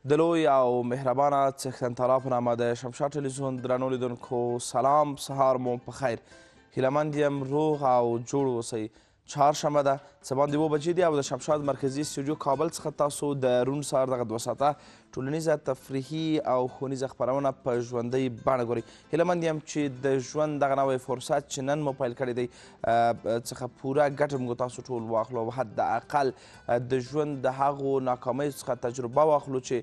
د لوی او مهربانه څښتن تعالی په نامه د شمشاد ټلویزیون درنو لیدونکو سلام، سهار مو په خیر. هیلهمند یم روغ او جوړ اوسئ. چهارشنبه ده، څه باندې 7 بجې دي او د شمشاد مرکزي استودیو کابل څخه تاسو د روڼ سهار دغه 2 ساعته ټولنیزه تفریحي او ښوونیزه خپرونه په ژوندۍ بڼه ګورئ. هیلهمند یم چې د ژوند دغه نوی فرصت چې نن مو پیل کړی دی څخه پوره ګټه موږ تاسو ټول واخلو، حداقل د ژوند د هغو ناکامیو څخه تجربه واخلو چې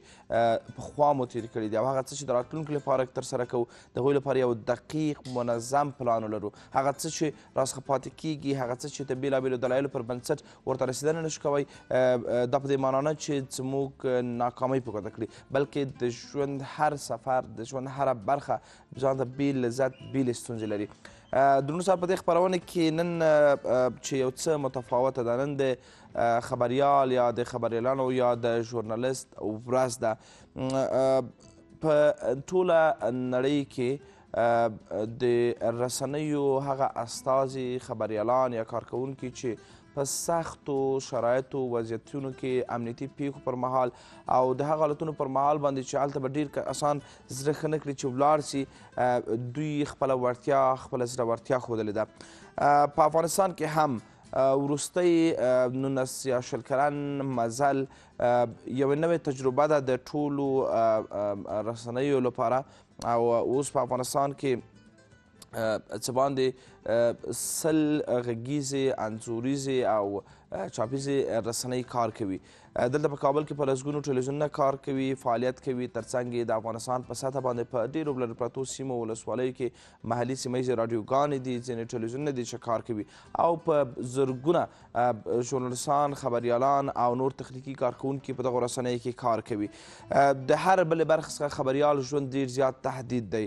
پخوا مو تېر کړي دي او هغه څه چې د راتلونکي لپاره ترسره کوو د هغوی لپاره یو دقیق منظم پلان ولرو. هغه څه چې راڅخه پاتې کیږي، هغه څه چې د بېلابېلو دلایلو پر بنسټ ورته رسېدنه نشو کوئ، دا په دې معنا نه چې زموږ ناکامۍ په ګوته کړي، بلکې د ژوند هر سفر، د ژوند هره برخه ځان ته بېل لذت، بېلې ستونزې لري. درنو صاحب، په دې خپرونه کې نن چې یو څه متفاوته ده، نن د خبریال یا د خبریالانو یا د ژورنالیست ورځ ده. په ټوله نړۍ کې د رسنیو هغه استازي، خبریالان یا کارکوونکي چې په سختو شرایطو وضعیتونو کې امنیتي پیښو پر مهال او د هغه حالتونو پر مهال باندې چې هلته به ډېر اسان زړه ښه نه کړي چې ولاړ سي، دوی خپله وړتیا، خپله زړورتیا ښودلې ده. په افغانستان کې هم وروستی 19 یا 20 کلن مزل یوه نوې تجربه ده د ټولو رسنیو لپاره او اوس په افغانستان کې څه باندې 100 غږیزې، انځوریزې او چاپیزې رسنۍ کار کوي. دلته په کابل کې په لسګونو ټلویزیونونه کار کوي، فعالیت کوي، ترڅنګ یې د افغانستان په سطحه باندې په ډېرو لرې پرتو سیمو، ولسوالیو کې محلي سیمه ییزې راډیوګانې دي، ځینې ټلویزیونونه دي چې کار کوي او په زرګونه ژورنالیستان، خبریالان او نور تخنیکي کارکوونکي په دغو رسنیو کې کار کوي. د هر بلې برخې څخه خبریال ژوند ډېر زیات تهدید دی.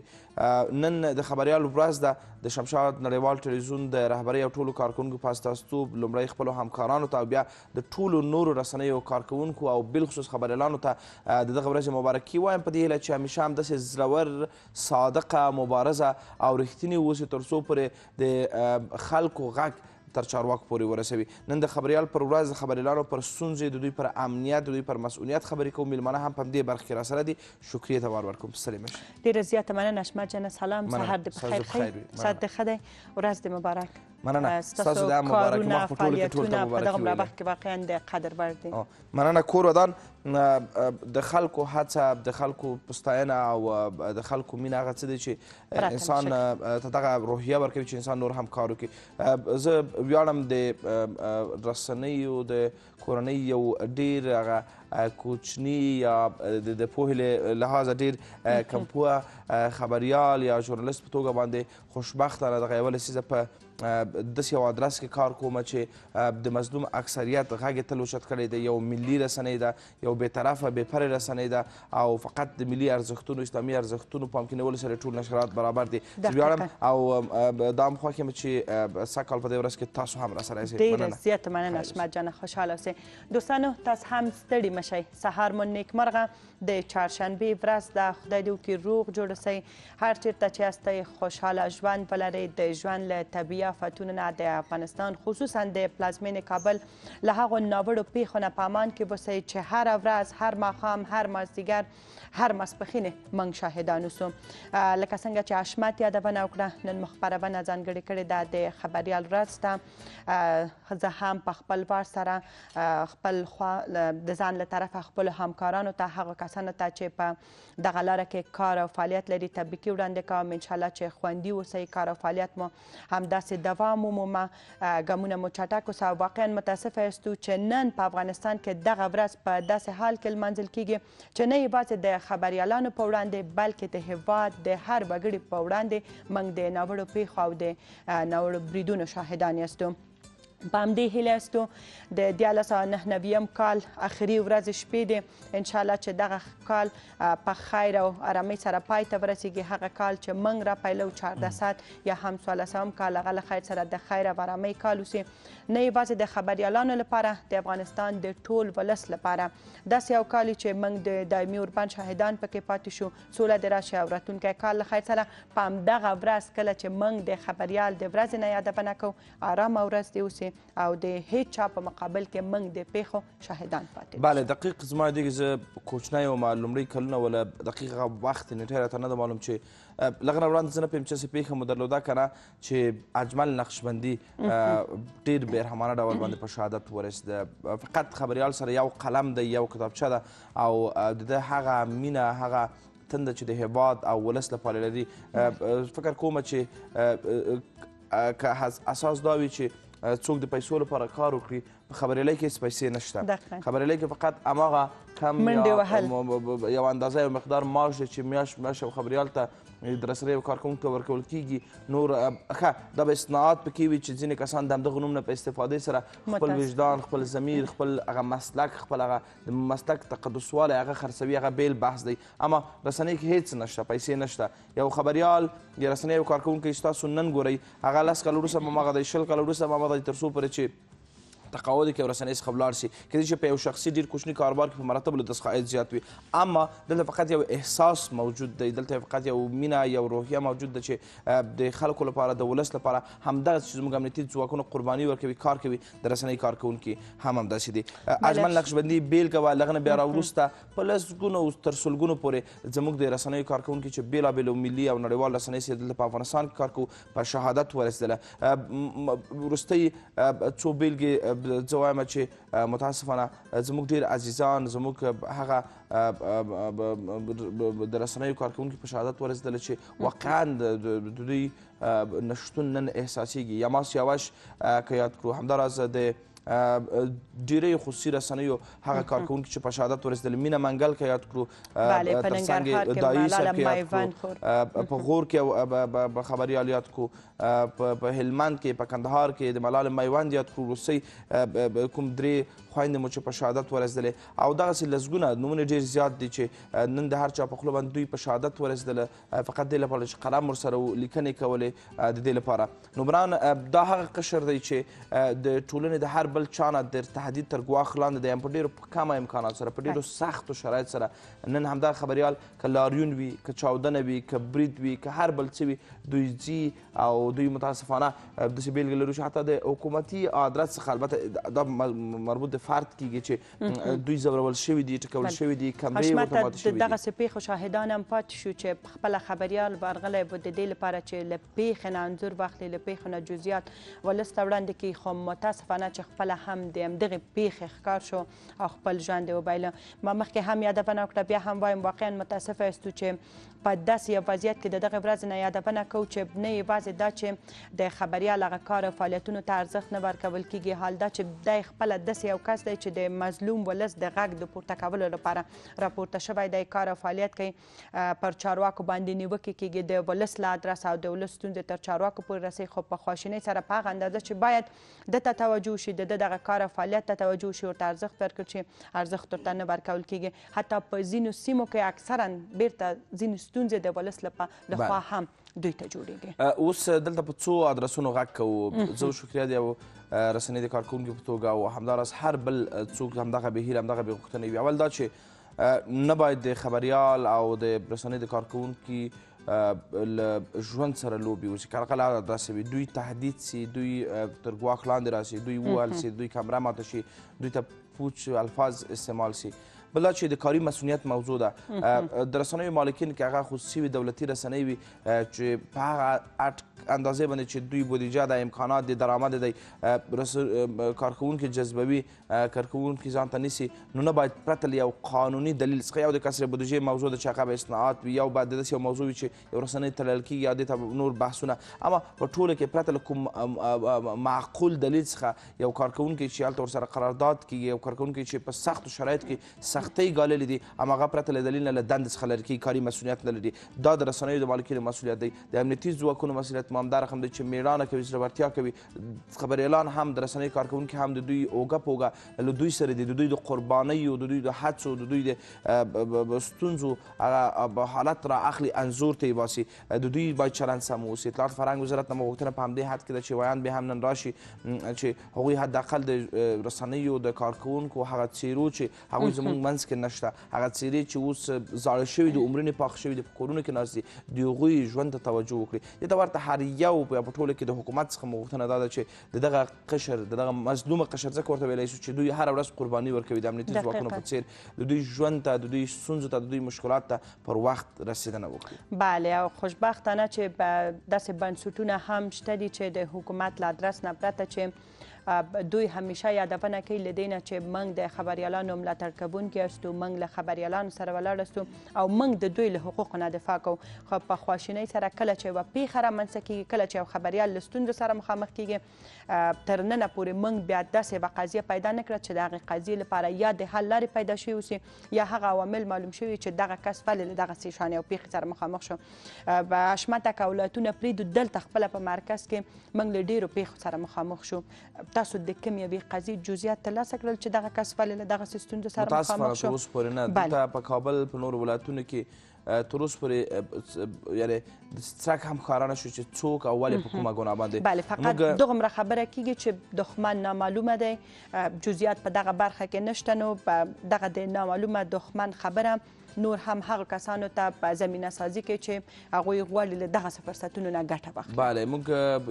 نن د خبریال ورځ ده. د شمشاد نړیوال ټلویزیون د رهبرۍ او ټولو کارکوونکو په استازیتوب لومړی خپلو همکارانو ته او بیا د ټولو نورو رسنیو کارکوونکو او بالخصوص خبریالانو ته د دغه ورځې مبارکي وایم، په دې هیله چې همیشه همداسې زړور، صادقه، مبارزه او رښتینې واوسي تر څو پورې د خلکو غږ تر چارواکو پورې ورسوي. نن د خبریال پر ورځ د خبریالانو پر ستونزې، د دوی پر امنیت، د دوی پر مسؤلیت خبرې کوو. میلمانه هم په همدې برخه کې راسره دي. شکریې ته بار ورکوم. ستړې مه شئ. ډېره زیاته مننه اشمت جانه. سلام، سهار دې په خیر ښه، صحت دې ښه دی، ورځ دې مبارک. مننه. ستاسو کارونه، فعالیتونه په دغه وخت کې واقعا د قدر وړ دي. مننه. کور ودان د خلکو هڅه، د خلکو ستاینه او د خلکو مینه هغه څه دی چې انسان ته دغه روحیه ورکوي چې انسان نور هم کار وکړي. زه ویاړم د رسنیو د کورنۍ یو ډېر هغه کوچني یا د پوهې له لحاظه ډېر کمپوه خبریال یا ژورنالیست په توګه باندې خوشبختانه دغه یوه لسیزه په داسې یو ادرس کې کار کومه چې د مظلوم اکثریت غږ یې تل اوچت کړی دی. یو ملي رسنۍ ده، یو بېطرفه بېپرې رسنۍ ده او فقط د ملي ارزښتونو، اسلامي ارزښتونو پام کې نیولو سره ټول نشرات برابر دي. زه ویاړم او دا هم خوښ یم چې سږ کال په دې ورځ کې تاسو هم راسره یاست. ډېره زیاته مننه اشمت جانه، خوشحاله اوسئ. دوستانو، تاسو هم ستړي مه شئ. سهار مو نیکمرغه. د چهارشنبې ورځ ده. خدای دې وکړي روغ جوړ اوسئ. هر چېرته چې یاستئ خوشحاله ژوند ولرئ. د ژوند له طبیعي آفتونو نه د افغانستان خصوصا د پلازمینې کابل له هغو ناوړو پیښو نه په امان کې اوسئ چې هره ورځ، هر ماښام، هر مازدیګر، هر ماسپښین موږ شاهدان اوسو. لکه څنګه چې اشمت یادونه وکړه، نن مو خپرونه ځانګړې کړې ده د خبریال ورځ ته. زه هم په خپل وار سره خپل خوا د ځان له طرفه خپلو همکارانو ته، هغو کسانو ته چې په دغه لاره کې کار او فعالیت لري، تبریکي وړاندې کوم. انشاءالله چې خوندي اوسئ، کار او فعالیت مو همداسې دوام ومومه، ګامونه مو چټک اوسه. واقعا متاسفه یاستو چې نن په افغانستان کې دغه ورځ په داسې حال کې لمانځل کیږي چې نه یوازې د خبریالانو په وړاندې بلکې د هېواد د هر وګړي په وړاندې موږ د ناوړو پیښو او د ناوړو بریدونو شاهدان یاستو. په همدې هیله یاستو د 1999 کال اخري ورځې شپې دي. انشاءالله چې دغه کال په خیر او ارامۍ سره پای ته ورسیږي. هغه کال چې موږ را پیلو 1400 یا هم 1400 کال، هغه له خیر سره د خیر او ارامۍ کال اوسي. نه یوازې د خبریالانو لپاره، د افغانستان د ټول ولس لپاره داسې یو کال چې موږ د دایمي اوربند شاهدان پکې پاتې شو. سوله دې راشي او راتلونکی کال له خیر سره په همدغه ورځ کله چې موږ د خبریال د ورځې نه یادونه کوو، ارامه ورځ دې اوسي. ورسې او د هیڅ چا په مقابل کې موږ د پیښو شاهدان پاتې بله دقیق زما یادېږي زه کوچنی وم لومړی کلونه ولا دقیق هغه وخت نیټه راته نه ده معلوم چې لږ نه وړاندې زه نه پوهېږم چې پیښه مو درلوده که نه چې اجمل نقشبندي ډېر بېرحمانه ډول باندې په شهادت ورسېده فقط خبریال سره یو قلم دی یو کتابچه ده او د ده هغه مینه هغه تنده چې د هیواد او ولس لپاره لري فکر کومه چې که اساس دا وي چې څوک د پیسو لپاره کار وکړي په خبریالۍ کې هېڅ پیسې نشته خبریالۍ کې فقط هماغه کم یو اندازه یو مقدار معاش دی چې میاشت یو خبریال ته د رسنیو کارکوونکو ته ورکول کېږي نور ښه دا به اصطناعات پکې وي چې ځینې کسان د همدغه نوم نه په استفادې سره خپل وجدان خپل ضمیر خپل هغه مسلک خپل هغه د مسلک تقدسوالی هغه خرڅوي هغه بیل بحث دی اما رسنۍ کې هېڅ نشته پیسې نشته یو خبریال یا رسنیو کارکوونکی ستاسو نن ګورئ هغه 10 کاله وروسته به هماغه دی 20 کاله وروسته به هماغه دی تر څو پورې چې تقاعد کې او رسنۍ څخه ولاړ شي کېدای شي په یو شخصي ډېر کوچني کاروبار کې په مراتبو له دسخه عاید زیات وي اما دلته فقط یو احساس موجود دی دلته فقط یو مینه یو روحیه موجود ده چې د خلکو لپاره د ولس لپاره همدغه چې زموږ امنیتي ځواکونه قرباني ورکوي کار کوي د رسنۍ کارکوونکي هم همداسې دي اجمل نقشبندي بیلګه وه له هغه نه بیا راوروسته په لسګونو تر سلګونو پورې زموږ د رسنیو کارکوونکي چې بېلابېلو ملي او نړیوال رسنۍ چې دلته په افغانستان کې کار کوو په شهادت ورسېدله وروستۍ څو بیلګې زه وایم چې متاسفانه زموږ ډېر عزیزان زموږ هغه د رسنیو کارکوونکي په شهادت ورسېدله چې واقعا د دوی نشتون نن احساسیږي یماس یوش که یاد کړو همداراز د ډېرې خصوصي رسنیو هغه کارکوونکي چې په شهادت ورسېدل مینه منګل که یاد کړو تر څنګ دایي صاحب که یاد کړو په غور کې خبریال یاد کړو په هلمند کې په کندهار کې د ملال میوند یاد کړو وروستۍ کوم درې خویندې مو چې په شهادت ورسېدلې او دغسې لسګونه نومونه ډېر زیات دي چې نن د هر چا په خوله باندې دوی په شهادت ورسېدله فقط دې لپاره چې قلم ورسره لیکنې کولې د دې لپاره نو بران دا هغه قشر دی چې د ټولنې د هر بل چا نه د تهدید تر ګواښ لاندې دی په ډېرو کمه امکاناتو سره په ډېرو سختو شرایط سره نن همدغه خبریال که لاریون وي که چاودنه وي که برید وي که هر بل څه وي دوی ځي او دوی متاسفانه داسې بیلګې لرو چې حتی د حکومتي ادرس څخه البته دا مربوط د فرد کېږي چې دوی ځورول شوي دي ټکول شوي دي کمرې ورته ماتې شوي دي دغسې پیښو شاهدان هم پاتې شو چې خپله خبریال ورغلی به د دې لپاره چې له پیښې نه انځور واخلي له پیښو نه جزیات ولس ته وړاندې کړي خو متاسفانه چې خپله هم د همدغې پیښې ښکار شو او خپل ژوند یې وبایله ما مخکې هم یادونه وکړه بیا هم وایم واقعا متاسفه یاستو چې په داسې یو وضعیت کې د دغې ورځې نه یادونه کوو چې نه یوازې دا چې د خبریال هغه کار او فعالیتونو ته ارزښت نه ورکول کېږي حال دا چې دی خپله داسې یو کس دی چې د مظلوم ولس د غږ د پورته کولو لپاره راپورته شوی دی کار او فعالیت کوي پر چارواکو باندې نیوکې کېږي د ولس له ادرس او د ولس ستونزې تر چارواکو پورې رسوي خو په خواشینۍ سره په هغه اندازه چې باید ده ته توجه وشي د ده دغه کار او فعالیت ته توجه وشي ورته ارزښت ورکړل شي ارزښت ورته نه ورکول کېږي حتی په ځینو سیمو کې اکثرا بیرته ځینې ستونزې د ولس لخوا هم دوی ته جوړېږي اوس دلته په څو ادرسونو غږ کوو زه شکریا دی او رسنۍ د کارکوونکي په توګه او همداراز هر بل څوک همدغه بهیله همدغه بېغوښتنې وي اول دا چې نه باید د خبریال او د رسنۍ د کارکوونکي له ژوند سره لوبې وشي که هغه کله داسې وي دوی تهدید سي دوی تر ګواښ لاندې راسي دوی ووهل سي دوی کمره ماته شي دوی ته پوچ الفاظ استعمال سي بل دا چې د کاري مسؤلیت موضوع ده د رسنیو مالکین که هغه خصوصي وي دولتي رسنۍ وي چې په هغه اندازې باندې چې دوی بودیجه ده امکانات دي درآمد دی کارکوونکي جذبوي کارکوونکي ځان ته نیسي نو نه باید پرته له یو قانوني دلیل څخه یو د کسر بودیجې موضوع ده چې هغه به اصطناعات وي یو باید داسې یو موضوع وي چې یو رسنۍ تړل کېږي یا دې ته نور بحثونه اما په ټوله کې پرته له کوم معقول دلیل څخه یو کارکوونکی چې هلته ورسره قرارداد کېږي یو کارکوونکی چې په سختو شرایطو کې سختۍ ګاللې دي هماغه پرته له دلیل نه له دندې څخه لرې کېږي کاري مسؤلیت نه لري دا د رسنیو د مالکینو مسؤلیت دی د امنیتي ځواکونو مسؤلیت هم همدا رقم دی چې میړانه کوي زړورتیا کوي خبریالان هم د رسنیو کارکوونکي هم د دوی اوږه په اوږه له دوی سره دي د دوی د قربانیو د دوی د هڅو د دوی د ستونزو هغه حالت را اخلي انځور ته یې باسي د دوی باید چلند سم واوسي اطلاعات فرهنګ وزارت نه مو غوښتنه په همدې حد کې ده چې ویان بیا هم نن راشي چې هغوی حداقل د رسنیو د کارکوونکو هغه څیرو چې هغوی زموږ منځ کې نشته هغه څیرې چې اوس زاړه شوي دي عمرونه پاخه شوي دي په کورونو کې ناست دي د هغوی ژوند ته توجه وکړي دې ته ورته هر یو په ټوله کې د حکومت څخه مو غوښتنه دا ده چې د دغه قشر د دغه مظلومه قشر ځکه ورته ویلی شو چې دوی هره ورځ قرباني ورکوي د امنیتي ځواکونو په څېر د دوی ژوند ته د دوی ستونزو ته د دوی مشکلات ته پر وخت رسېدنه وکړي. بله او خوشبختانه چې داسې بنسټونه هم شته دي چې د حکومت له ادرس نه پرته چې دوی همیشه یادونه کوي له دې نه چې موږ د خبریالانو ملاتړ کوونکي یاستو، موږ له خبریالانو سره ولاړ یاستو او موږ د دوی له حقوقو نه دفاع کوو. خو په خواشینۍ سره کله چې یوه پیښه رامنځته کېږي، کله چې یو خبریال له ستونزو سره مخامخ کېږي، تر ننه پورې موږ بیا داسې یوه قضیه پیدا نه کړه چې د هغې قضیې لپاره یا د حل لارې پیدا شوي اوسي یا هغه عوامل معلوم شوي چې دغه کس ولې له دغسې شانې یو پیښې سره مخامخ شو. حشمته که اولادونه پرېږدو، دلته خپله په مرکز کې موږ له ډېرو پیښو سره مخامخ شو. تاسو د کوم یوې قضیې جزئیات ترلاسه کړل چې دغه کس ولې له دغسې ستونزو سره مخامخ شو؟ متاسفانه تر اوسه پورې نه. دلته په کابل په نورو ولایتونو کې تر اوسه پورې یعنې څرک هم ښکاره نه شو چې څوک او ولې په کومه ګناه باندې. بله، فقط دوغومره خبره کېږي چې دښمن نامعلومه دی، جزئیات په دغه برخه کې نشته. نو دغه د نامعلومه دښمن خبره نور هم هغه کسانو ته په زمینه سازي کوي چې هغوی غواړي له دغسې فرصتونو نه ګټه واخلي. بله، موږ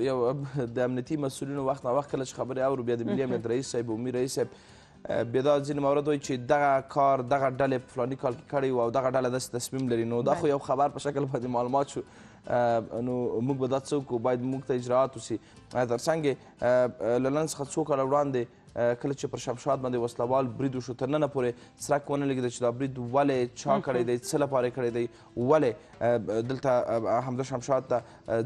یو د امنیتي مسؤلینو وخت نه وخت کله چې خبرې اورو، بیا د ملي امنیت رئیس صاحب او امیر رئیس صاحب بیا دا ځینې موارد وایي چې دغه کار دغه ډلې په فلاني کال کې کړی و او دغه ډله داسې تصمیم لري. نو دا خو یو خبر په شکل باندې معلومات شو. نو موږ به دا څه وکړو، باید موږ ته اجراات وسي. تر څنګ له نن څخه څو کاله وړاندې کله چې پر شمشاد باندې وسلوال برید وشو، تر ننه پورې څرک ونه لګېده چې دا برید ولې چا کړی دی، څه لپاره یې کړی دی، ولې دلته همدا شمشاد ته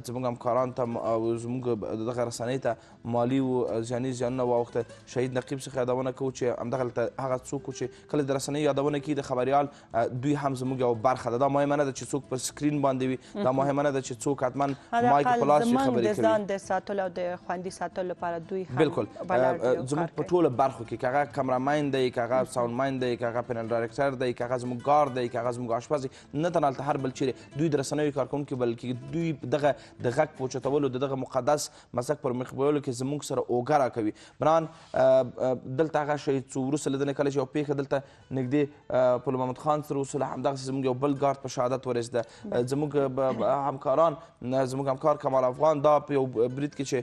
زموږ همکارانو ته او زموږ دغه رسنۍ ته مالي و ذهني زیانونه واوښته. شهید نقیب څخه یادونه کوو چې همدغلته هغه څوک و چې کله د رسنیو یادونه کوي د خبریال، دوی هم زموږ یو برخه ده. دا مهمه نه ده چې څوک په سکرین باندې وي، دا مهمه نه ده چې څوک حتما مایک په لاس وي خبرې کوي. د ځان د ساتلو او د خوندي ساتلو لپاره دوی هم بالکل زموږ په ټوله برخو کې که هغه کمرامین دی، که هغه ساوندمین دی، که هغه پینل ډایرکټر دی، که هغه زموږ ګارد دی، که هغه زموږ آشپز دی، نه تنها هلته هر بل چیرې دوی د رسنیو کارکوونکي بلکې دوی دغه د غږ په اوچتولو د دغه مقدس مسلک پر مخ بیولو کې زموږ سره اوږه راکوي. بنان دلته هغه شهید څو وروسته له دې نه کله چې یو پیښه دلته نږدې پل محمد خان سره وسوله، همدغسې زموږ یو بل ګارد په شهادت ورسېده. زموږ همکاران، زموږ همکار کمال افغان، دا په یو برید کې چې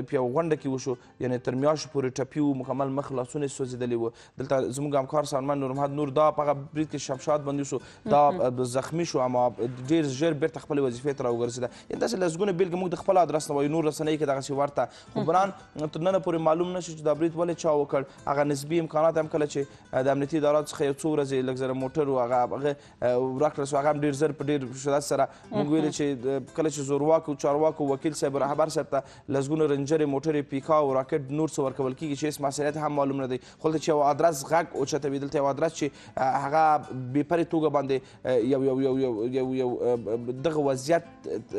په یو غونډه کې وشو، یعنې تر میاشتو پورې ټپي و، مکمل مخ لاسونه یې سوځېدلي وو. دلته زموږ همکار سالمن نور محمد نور، دا په هغه برید کې شمشاد باندې وشو، دا زخمي شو اما ډېر ژر بېرته خپلې وظیفې ته راوګرځېده. یعنې داسې لسګونه بېلګې موږ د خپل ادرس نه وایو، نور رسنۍ کې دغسې ورته. خو بران تر ننه پورې معلوم نه شو چې دا برید ولې چا وکړ. هغه نسبي امکانات هم کله چې د امنیتي اداراتو څخه یو څو ورځې لږ زره موټر و هغه ورک کړل شو، هغه هم ډېر ژر په ډېر شدت سره موږ ویلې چې کله چې زورواکو چارواکو وکیل صاحب رهبر صاحب ته لسګونه رنجرې موټرې پیکا او راکټ نور څه ورکول کېږي چې هېڅ مسؤلیت هم معلوم نه دی. خو دلته چې یو ادرس غږ اوچتوي، دلته یو ادرس چې هغه بېپرې توګه باندې یو دغه وضعیت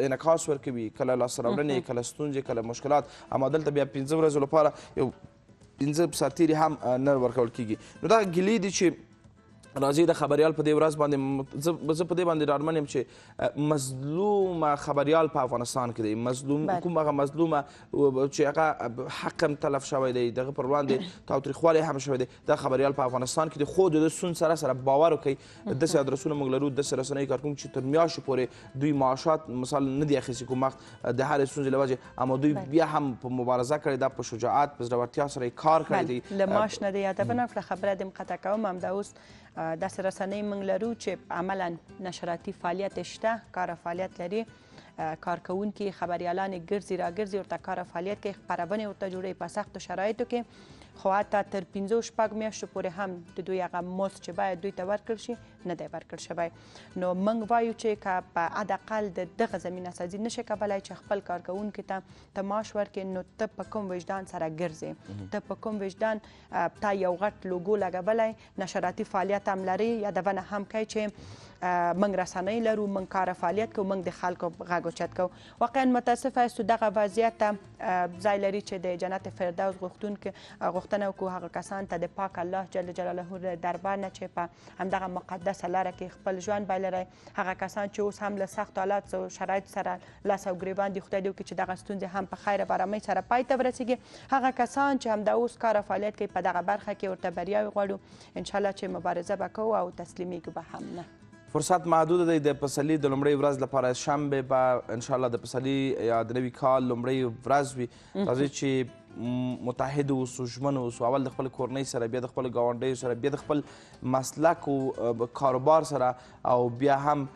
انعکاس ورکوي، کله لاسته راوړنې، کله ستونزې، کله مشکلات، اما دلته بیا 15 ورځو لپاره یو 15 سرتیري هم نه ورکول کېږي. نو دا ګیلې دي چې راځي د خبریال په دې ورځ باندې زه په دې باندې ډاډمن یم چې مظلومه خبریال په افغانستان کې دی، مظلوم کوم هغه مظلومه چې هغه حق هم تلف شوی دی، دغه پر وړاندې تاوتریخوالی هم شوی دی، دا خبریال په افغانستان کې دی. خو د ده سون سره سره باور وکړئ داسې ادرسونه موږ لرو، داسې رسنۍ کارکوونکي چې تر میاشتو پورې دوی معاشات مثال نه دي اخیستي کوم وخت د هرې ستونزې له وجې، اما دوی بیا هم په مبارزه کړې ده، په شجاعت په زړورتیا سره یې کار کړی دی. له معاش نه د یادونه کړه خبره دې قطع کوم. همدا اوس داسې رسنۍ موږ لرو چې عملا نشراتي فعالیت شته، کار فعالیت لري، کارکوونکي خبریالان ګرځي راګرځي، ورته کار فعالیت کوي، خپرونې ورته جوړوي په سختو شرایطو کې. خو حتی تر 15-16 میاشتو پورې هم د دوی هغه مزد چې باید دوی ته ورکړل شي نه دی ورکړل شوی. نو موږ وایو چې که په حداقل د دغه زمینه سازي نشي کولی چې خپل کارکوونکي ته معاش ورکړي، نو ته په کوم وجدان سره ګرځې، ته په کوم وجدان تا یو غټ لوګو لګولی، نشراتي فعالیت هم لري، یادونه هم کوي چې موږ رسنۍ لرو، موږ کار فعالیت کوو، موږ د خلکو غږ اوچت کوو. واقعا متاسفه یاستو دغه وضعیت ته ځای لري چې د جنت فردوس غوښتنه وکړو هغه کسان ته د پاک الله جل جلاله د دربار نه چې په همدغه مقدسه لاره کې خپل ژوند بایلوي، هغه کسان چې اوس هم له سختو حالات او شرایطو سره لاس او ګریوان دي، خدای دې وکړي چې دغه ستونزې هم په خیر او ارامۍ سره پای ته ورسیږي. هغه کسان چې همدا اوس کار او فعالیت کوي په دغه برخه کې ورته بریاوې غواړو، انشاءالله چې مبارزه به کوو او تسلیمیږو به هم نه. فرصت محدود دی د پسرلي د لومړۍ ورځ لپاره شنبې به انشاءالله د پسرلي یا د نوي کال لومړۍ ورځ وي. راځئ چې متحد اوسو، ژمن اوسو، اول د خپل کورنۍ سره، بیا د خپل ګاونډیو سره، بیا د خپل مسلک او کاروبار سره، او بیا هم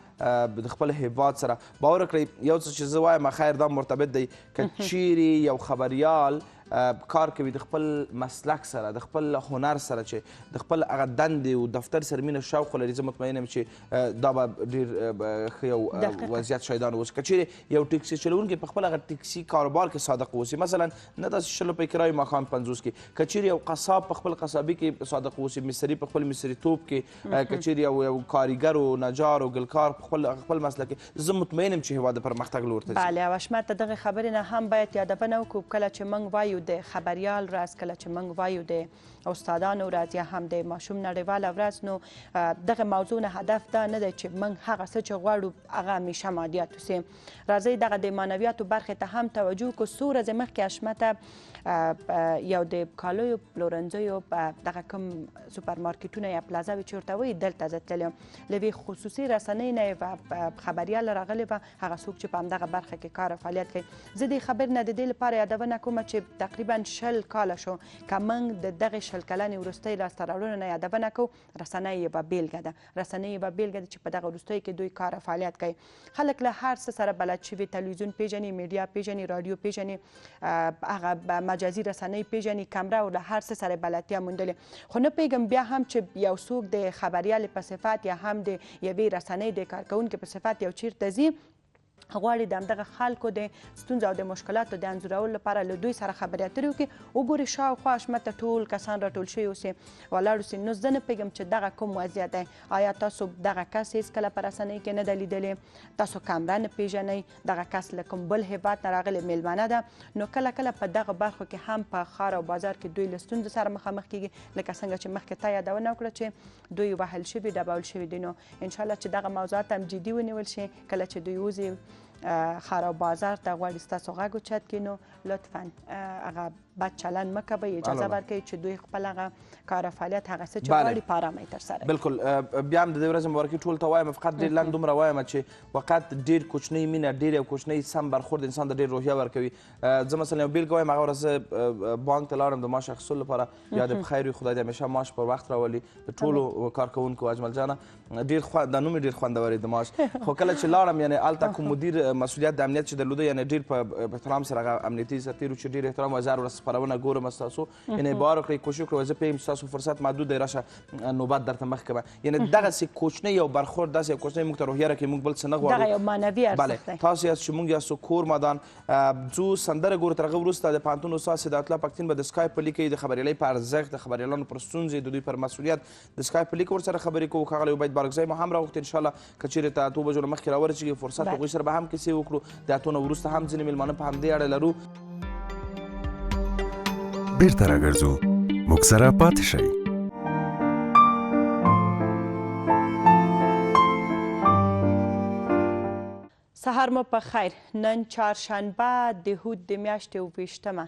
د خپل هیواد سره. باور وکړئ یو څه چې زه وایم خیر دا مرتبط دی که چیرې یو خبریال کار کوي د خپل مسلک سره، د خپل هنر سره، چې د خپل هغه دندې او دفتر سره مینه شوق لري، زه مطمئن یم چې دا به ډېر ښه یو وضعیت شایدان اوسي. که چیرې یو ټکسي چلوونکی په خپل هغه ټکسي کاروبار کې صادق اوسي، مثلا نه داسې 100 روپۍ کرایې ماښام 50 کې، که چیرې یو قصاب په خپل قصابي کې صادق اوسي، مستري په خپل مستریتوب کې، که چیرې یو کاریګر او نجار او ګلکار په خپل مسلک کې، زه مطمئن یم چې هېواد د پرمختګ لور ته ځي. بله، او حشمت د دغې خبرې نه هم باید یادونه وکړو کله چې موږ وایو د خبریال ورځ، کله چې موږ وایو د استادانو ورځ یا هم د ماشوم نړیواله ورځ، نو دغه موضوع نه هدف دا نه دی چې موږ هغه څه چې غواړو هغه همیشه مادیات اوسي. راځئ دغه د معنویاتو برخې ته هم توجه وکړو. څو ورځې مخکې حشمته یو د کالیو پلورنځیو دغه کوم سوپرمارکیټونه یا پلازاوې چې ورته وایي دلته زه تللی یم، له یوې خصوصي رسنۍ نه یې خبریال راغلی وه، هغه څوک چې په همدغه برخه کې کار او فعالیت کوي. زه دې خبرې نه د دې لپاره یادونه کوم چې تقریبا 20 کاله شو که موږ د دغې 20 کلنې وروستۍ لاسته راوړنو نه یادونه کوو، رسنۍ یې به بیلګه ده. رسنۍ یې به بیلګه ده چې په دغه وروستیو کې دوی کار او فعالیت کوي. خلک له هر څه سره بلد شوي، تلویزیون پیژني، میډیا پیژني، رادیو پیژني، هغه مجازي رسنۍ پیژني، کمره او له هر څه سره بلدتیا موندلې. خو نه پوهېږم بیا هم چې یو څوک د خبریال په صفت یا هم د یوې رسنۍ د کارکوونکي په صفت یو چیرته ځي، غواړي د همدغه خلکو د ستونزو او د مشکلاتو د انځورولو لپاره له دوی سره خبرې اترې وکړي. وګوري شاوخوا حشمته ټول کسان راټول شوي اوسي، ولاړ اوسي. نو زه نه پوهېږم چې دغه کوم وضعیت دی. آیا تاسو دغه کس هېڅکله په رسنۍ کې نه ده لیدلی؟ تاسو کمره نه پېژنئ؟ دغه کس له کوم بل هېواد نه راغلی میلمانه ده؟ نو کله کله په دغه برخو کې هم په ښار او بازار کې دوی له ستونزو سره مخامخ کېږي، لکه څنګه چې مخکې تا یادونه وکړه چې دوی وهل شوي، ډبول شوي دي. نو انشاءالله چې دغه موضوعات هم جدي ونیول شي. کله چې دوی وځي ښار او بازار ته، غواړي ستاسو غږ اوچت کړي، نو لطفا هغه بد چلند مه کوئ، اجازه ورکوئ چې دوی خپل هغه کار او فعالیت هغه څه چې غواړي په ارامۍ ترسره کړي. بلکل. بیا هم د دې ورځې مبارکي ټولو ته وایم، فقط ډېر لنډ دومره وایم چې فقط ډېر کوچنۍ مینه، ډېر یو کوچنۍ سم برخورد انسان ته ډېر روحیه ورکوي. زه مثلا یو بېلګه وایم، هغه ورځ زه بانک ته لاړم د معاش اخیستلو لپاره. یا د بخیر وي، خدای دې همیشه معاش پر وخت راولي د ټولو کارکوونکو. اجمل جانه ډېر دا نوم یې ډېر خوندور د معاش. خو کله چې لاړم، یعنې هلته کوم مدیر مسؤلیت د امنیت چې درلوده، یعنې ډېر په احترام سره هغه امنیتي سرتېرو چې ډېر احترام وایي، زه هر ورځ خپرونه ګورم ستاسو، یعنې باور وکړئ کوشش وکړئ، زه پوهېږم چې ستاسو فرصت محدود دی، راشه نوبت درته مخکې کړم. یعنې دغسې کوچنی یو برخورد، داسې یو کوچنی موږ ته روحیه راکوي، موږ بل څه نه غواړو. دغه یو معنوي ارزښت دی. بله، تاسو یاست چې موږ یاستو کور مدان. ځو سندره ګورو، تر هغه وروسته د پوهنتون استاد سیدات الله پښتین به د سکایپ په لیک کې د خبریالۍ په ارزښت، د خبریالانو پر ستونزې، د دوی پر مسؤلیت د سکایپ په لیک ورسره خبرې کوو. ښاغلی عبید بارکزی مو هم راغوښتي، انشاءالله که چېرې ته 8 بجو نه مخکې راورسېږي، فرصت هغوی سره به هم کیسې وکړو. د 8 نه وروسته هم ځینې مېلمانه په همدې اړه لرو. بیرته راګرځو، موږ سره پاتې شئ. سهار مو په خیر. نن چهارشنبه د هود د میاشتې 28مه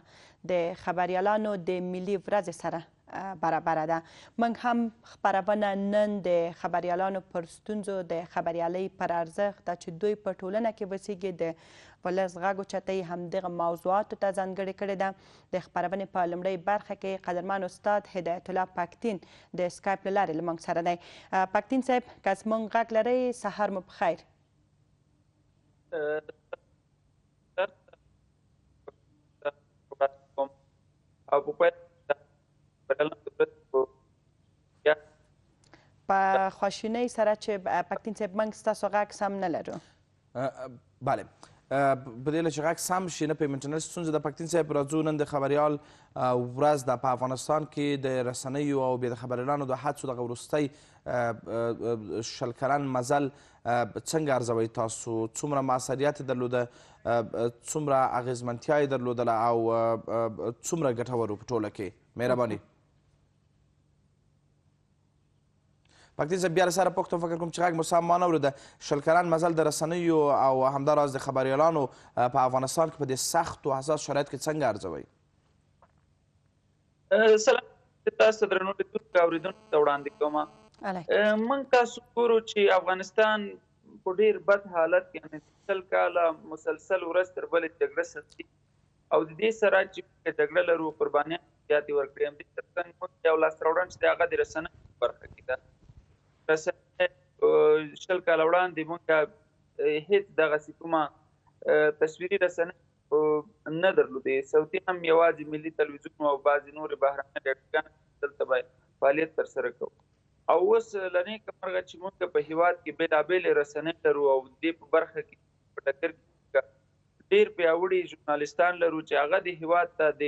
د خبریالانو د ملي ورځې سره برابره ده. موږ هم خپرونه نن د خبریالانو پر ستونزو، د خبریالۍ پر ارزښت چې دوی په ټولنه کې وسیږي، د ولس غږ اوچتوي، همدغه موضوعاتو ته ځانګړې کړې ده. د خپرونې په لومړۍ برخه کې قدرمن استاد هدایت الله پښتین د سکایپ له لارې له موږ سره دی. پښتین صاحب، که زموږ غږ لرئ، سهار مو په خیر. په خواشینۍ سره چې پښتین صاحب موږ ستاسو غږ سم نه لرو. بله، په دې چې غږ سم شي، نه په انټرنټ ستونزه ده. پښتین صاحب، راځو نن د خبریال ورځ ده په افغانستان کې. د رسنیو او بیا د خبریالانو د حدسو دغه وروستی 20 کلن مزل څنګه ارزوئ تاسو؟ څومره موثریت یې درلوده، څومره اغېزمنتیا یې درلودله، او څومره ګټور و په ټوله کې؟ مهرباني. پښتین صاحب، بیا له سره پوښتنه فکر کوم چې غږ مو سم ما نه اورېده. 20 کلن مزل د رسنیو او همداراز د خبریالانو په افغانستان کې په دې سختو حساس شرایطو کې څنګه ارزوئ؟ سلام تاسو درنو لیدونکو او اورېدونکو ته وړاندې کوم. موږ تاسو ګورو چې افغانستان په ډېر بد حالت کې یعنې 100 کاله مسلسل ورځ تر بلې جګړه سختي او د دې سره چې جګړه لرو قربانیان زیاتې ورکړې همدې ترڅنګ موږ یو لاسته راوړنه چې دی هغه د رسنیو په برخه کې ده. رسنۍ 100 کاله وړاندې موږ هېڅ دغسې کومه تصویري رسنۍ نه درلودې، صوتي هم یوازې ملي تلویزیون او بعضې نورې بهرنۍ ډیټاګانې دلته باید فعالیت ترسره کوو. او اوس له نیکه مرغه چې موږ په هېواد کې بېلابېلې رسنۍ لرو او د دې په برخه کې په ډګر کې ډېر پیاوړي ژورنالستان لرو چې هغه د هېواد ته د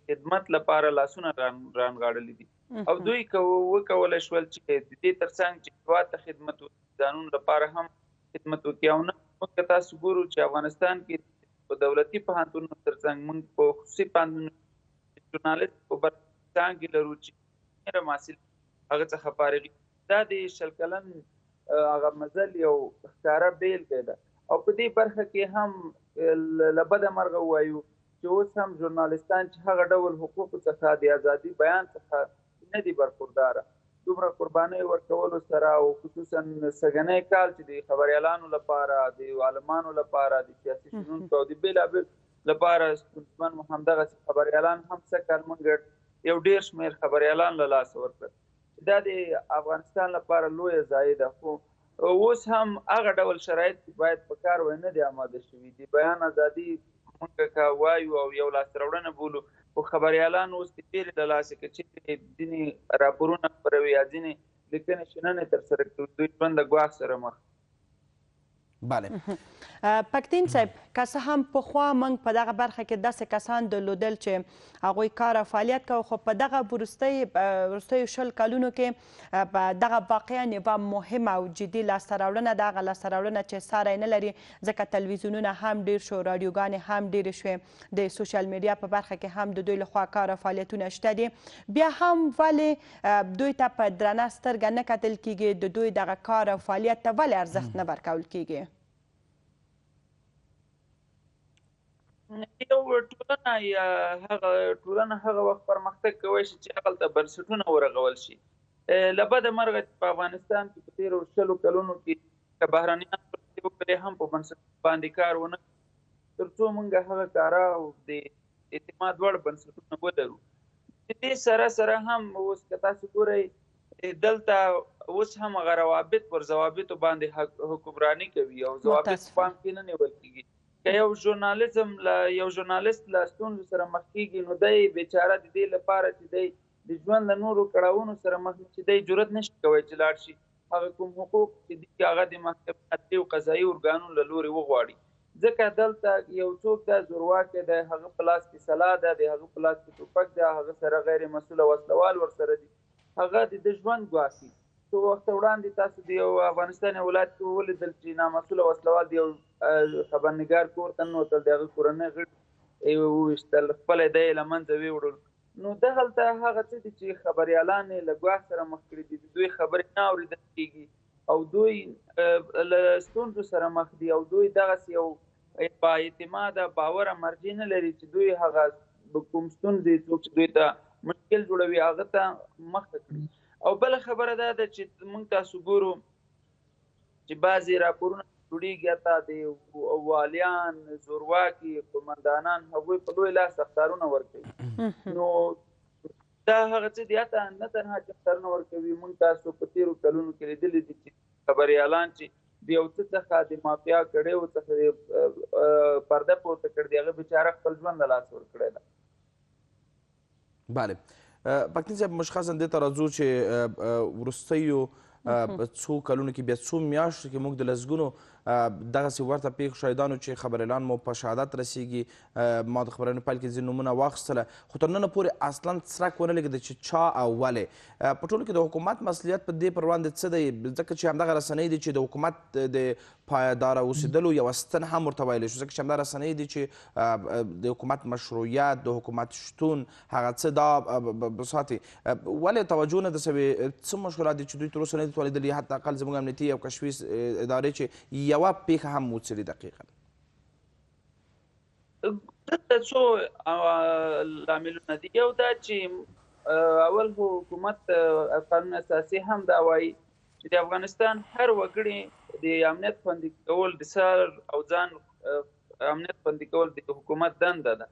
خدمت لپاره لاسونه رانغاړلي دي او دوی وکولی شول چې د دې ترڅنګ چې هېواد ته خدمت وکړي ځانونو لپاره هم خدمت وکړي. او نه موږ تاسو ګورو چې افغانستان کې په دولتي پوهنتونونو ترڅنګ موږ په خصوصي پوهنتونونو ژورنالست په برخه کې لرو چې ډېره محصل هغه څخه فارغ. دا د 100 کلن هغه مزل یو ښکاره بیلګه ده او په دې برخه کې هم له بده مرغه ووایو چې اوس هم ژورنالستان چې هغه ډول حقوقو څخه د ازادي بیان څخه نه دي برخورداره، دومره قربانۍ ورکولو سره او خصوصا سږنی کال چې د خبریالانو لپاره د عالمانو لپاره د سیاسي شنونکو او د بېلابېل لپاره ستونزمن همدغسې خبریالان هم سږکال موږ یو ډېر شمېر خبریالان له لاسه ورکړل. دا د افغانستان لپاره لویه ضایع ده، خو اوس هم هغه ډول شرایط باید په کار وای نه دي آماده شوي. د بیان ازادي موږ که وایو او یو لاسته راوړنه بولو، خو خبریالان اوس د تېرې له لاسه که چېرې ځینې راپورونه خپروي یا ځینې لیکنې شننې ترسره کړي، دوی ژوند د ګواښ سره مخ. بله پکتین صاحب، که څه هم پخوا موږ په دغه برخه کې داسې کسان درلودل چې هغوی کار او فعالیت کوي، خو په دغه وروستیو 100 کلونو کې په دغه واقعا یوه مهمه او جدي لاسته راوړنه ده، هغه لاسته راوړنه چې ساری نه لري، ځکه تلویزیونونه هم ډېر شو، راډیوګانې هم ډېرې شوې، د سوشل میډیا په برخه کې هم د دوی لخوا کار او فعالیتونه شته دي. بیا هم ولې دوی ته په درنه سترګه نه کتل کیږي؟ د دوی دغه کار او فعالیت ته ولې ارزښت نه ورکول کیږي؟ یو ټولنه یا هغه وخت پرمختګ کولی شي چې هغلته بنسټونه ورغول شي. له بده مرغه چې په افغانستان کې په تېرو 100 کلونو کې که بهرنیان وکړې هم په بنسټونو باندې کار ونه تر څو موږ هغه کاره او د اعتماد وړ بنسټونه ولرو. د دې سره هم اوس که تاسو ګورئ دلته اوس هم هغه روابط پر ضوابطو باندې حکمراني کوي او ضوابط پام کې نه نیول کېږي. که یو ژورنالست له ستونزو سره مخ کېږي، نو دی بیچاره د دې لپاره چې دی د ژوند له نورو کړاوونو سره مخ چې دی جرأت نشي کوی چې لاړ شي هغه کوم حقوق چې دي هغه د محکمې عدلي او قضایي ارګانونو له لورې وغواړي. ځکه دلته یو څوک ده زورواکی دی، هغه په لاس کې سلاح ده، د هغه په لاس کې ټوپک ده، هغه سره غیر مسؤله وسلوال ورسره دي، هغه د ژوند ګواښي. څو وخته وړاندې تاسو د یو افغانستان یو ولایت کې ولیدل چې نامسؤله وسلوال د یو خبرنګار کور ته ننوتل، د هغه کورنۍ غړي وویشتل، خپله دی یې له منځه ویوړل. نو دغلته هغه څه دي چې خبریالان یې له ګواښ سره مخ کړي دي، د دوی خبرې نه اورېدل کېږي او دوی له ستونزو سره مخ دي او دوی دغسې یو با اعتماده باوره مرجع نه لري چې دوی هغه کوم ستونزې څوک چې دوی ته مشکل جوړوي هغه ته مخته کړي. او بله خبره دا ده چې موږ تاسو ګورو چې بعضې راپورونه جوړېږي حتی د والیان، زورواکي، قومندانان هغوی په لوی لاس اخطارونه ورکوي. نو دا هغه څه دي حتی نه تنها چې اخطارونه ورکوي، موږ تاسو په تېرو کلونو کې لیدلي دي چې خبریالان چې د یو څه څخه د مافیا کړیو څخه پرده پورته کړي دي، هغه بیچاره خپل ژوند له لاسه ورکړی ده. بله پکتین صاحب، مشخصا دې ته راځو چې وروستیو څو کلونو کې بیا څو میاشتو کې موږ د لسګونو دغسې ورته پیښو شاهدانو چې خبریالان مو په شهادت رسیږي. ما د خبرونو پیل کې ځینې نومونه واخیستله، خو تر ننه پورې اصلا څرک ونه لګېده چې چا او ولې. په ټولو کې د حکومت مسؤلیت په دې پر وړاندې څه دی؟ ځکه چې همدغه رسنۍ دي چې د حکومت د پایداره اوسېدلو یوه ستن هم ورته ویلی شو، ځکه چې همدا رسنۍ دي چې د حکومت مشروعیت، د حکومت شتون هغه څه دا ساتي. ولې توجه نه ده سوې؟ څه مشکلات دي چې دوی تر اوسه نه دي تولیدلي؟ حتی اقل زموږ امنیتي او کشفي ادارې چې یوه پیښه هم وڅېړي دقیقا. دلته څو لاملونه دي. یو دا چې اول خو حکومت قانون اساسي هم دا وایي چې د افغانستان هر وګړي د امنیت خوندي کول د سر او ځان امنیت خوندي کول د حکومت دنده ده.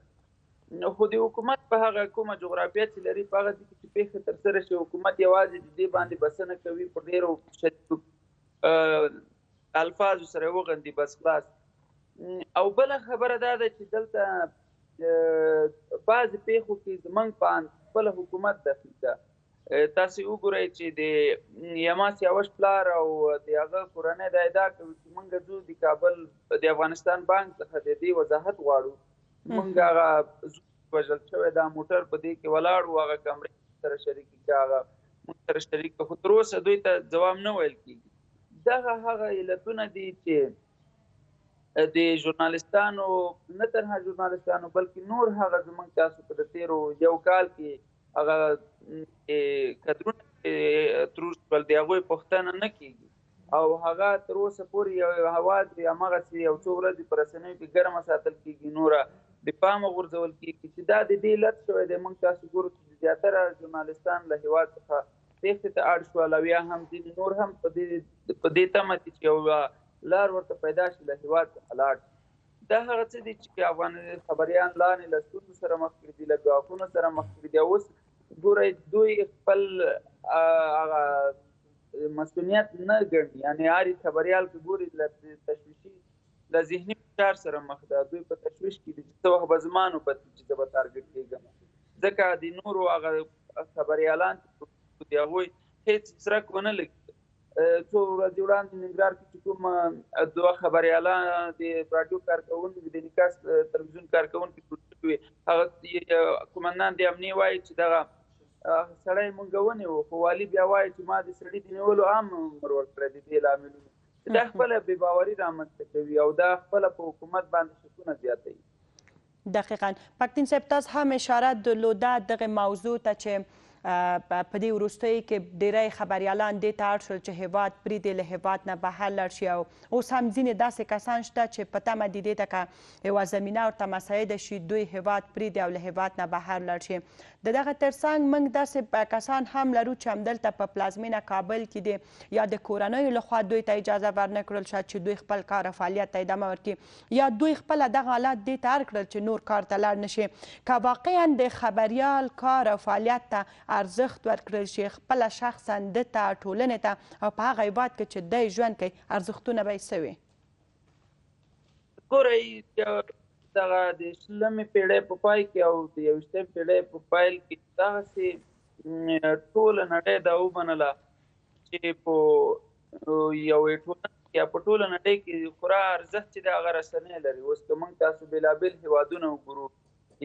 خو د حکومت په هغه کومه جغرافیه چې لري په هغه ځای کې چې پیښه ترسره شي حکومت یوازې د دې باندې بسنه کوي په ډېرو شدیدو الفاظو سره وغندي بس خلاص. او بله خبره دا ده چې دلته بعضې پیښو کې زموږ په خپله حکومت دخیل ده. تاسې وګورئ چې د یما سیاوش پلار او د هغه کورنۍ دا ادعا کوي چې موږ ځو د کابل د افغانستان بانک څخه د دې وضاحت غواړو. موږ هغه وژل شوی دا موټر په دې کې ولاړ و، هغه کمرې سره شریک کړه، هغه موږ سره شریک کړه، خو تر اوسه دوی ته ځواب نه ویل کېږي. دغه هغه علتونه دي چې د ژورنالستانو، نه تنها ژورنالستانو بلکې نور هغه زموږ تاسو په د تېرو یو کال کې هغه کدرونه تر اوسه د هغوی پوښتنه نه کېږي او هغه تر اوسه پورې یو هواد هماغسې یو څو ورځې په رسنیو کې ګرمه ساتل کېږي، نوره د پامه غورځول کېږي چې دا د دې علت شوی دی. موږ تاسو ګورو چې زیاتره ژورنالستان له هېواد څخه تېښتې ته اړ شول او یا هم ځینې نور هم په دې تمه دي چې یو لار ورته پیدا شي له هېواد څخه لاړ شي. دا هغه څه دي چې افغان خبریان لاندې له ستونزو سره مخ کړي دي، له ګواښونو سره مخ کړي دي. اوس ګورئ دوی خپل هغه مسؤلیت نه ګڼي، یعنې هر خبریال که ګوري له تشویشي له ذهني فشار سره مخ ده. دوی په تشویش کې دي چې څه وخت به زما نوبت وي چې زه به ټارګټ کېږم، ځکه د نورو هغه خبریالان چې د هغوی هېڅ څرک ونه لګي. څو ورځې وړاندې ننګرهار کې چې کوم دوه خبریالان د راډیو کارکوونکي د نیکاس تلویزیون کارکوونکي ټول شوي، هغه قومندان د امنیې وایي چې دغه سړی مونږ ونیو، خو والي بیا وایي چې ما د سړي د نیولو عام عمر ورکړی د دې لاملونو. دا خپله بې باوري رامنځته کوي او دا خپله په حکومت باندې شکونه زیاتوي. دقیقا. پکتین صاحب تاسو هم اشاره درلوده دغه موضوع ته چې په دې وروستیو کې ډیری خبریالان دې ته اړ شول چې هیواد پرېږدي، له هیواد نه بهر لاړ شي، او اوس هم ځینې داسې کسان شته چې په تمه دي دې ته که یوه زمینه ورته مساعده شي دوی هیواد پرېږدي او له هیواد نه بهر لاړ شي. د دغه ترڅنګ موږ داسې کسان هم لرو چې همدلته په پلازمینه کابل کې دي یا د کورنیو لخوا دوی ته اجازه ورنه کړل شوه چې دوی خپل کار او فعالیت ته ادامه ورکړي، یا دوی خپله دغه حالت دې ته اړ کړل چې نور کار ته لاړ نه شي. که واقعا د خبریال کار او فعالیت ته ارزښت ورکړل شي، خپله شخصا ده ته، ټولنې ته، او په هغه هیواد کې چې دی ژوند کوي، ارزښتونه به یې څه وي؟ ګورئ دغه د 20مې پیړۍ په پای کې او د 21مې پیړۍ په پیل کې دغسې ټوله نړۍ دا ومنله چې په یوې ټولنې یا په ټوله نړۍ کې خورا ارزښت چې د هغه رسنۍ لري. اوس که موږ تاسو بېلابېل هېوادونه وګورو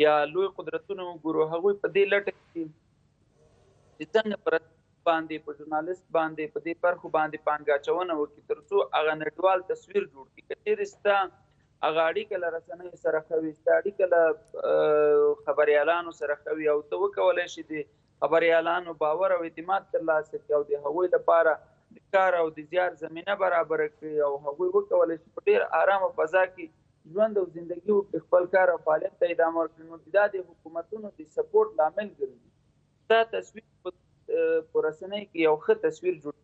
یا لوی قدرتونه وګورو، هغوی په دې لټه کې چې څنګه په باندې په ژورنالست باندې په دې برخو باندې پانګه اچونه وکړي تر څو هغه نړیوال تصویر جوړ کړي. که چېرې ستا هغه اړیکه له رسنیو سره ښه وي، ستا اړیکه له خبریالانو سره ښه وي او ته وکولی شي د خبریالانو باور او اعتماد ترلاسه کړي او د هغوی لپاره د کار او د زیار زمینه برابره کړي او هغوی وکولی شي په ډېر ارامه فضا کې ژوند او زندګي وکړي، خپل کار او فعالیت ته ادامه ورکړي، نو دا د حکومتونو د سپورټ لامل ګرځي. دا تصویر په رسنۍ کې یو ښه تصویر جوړ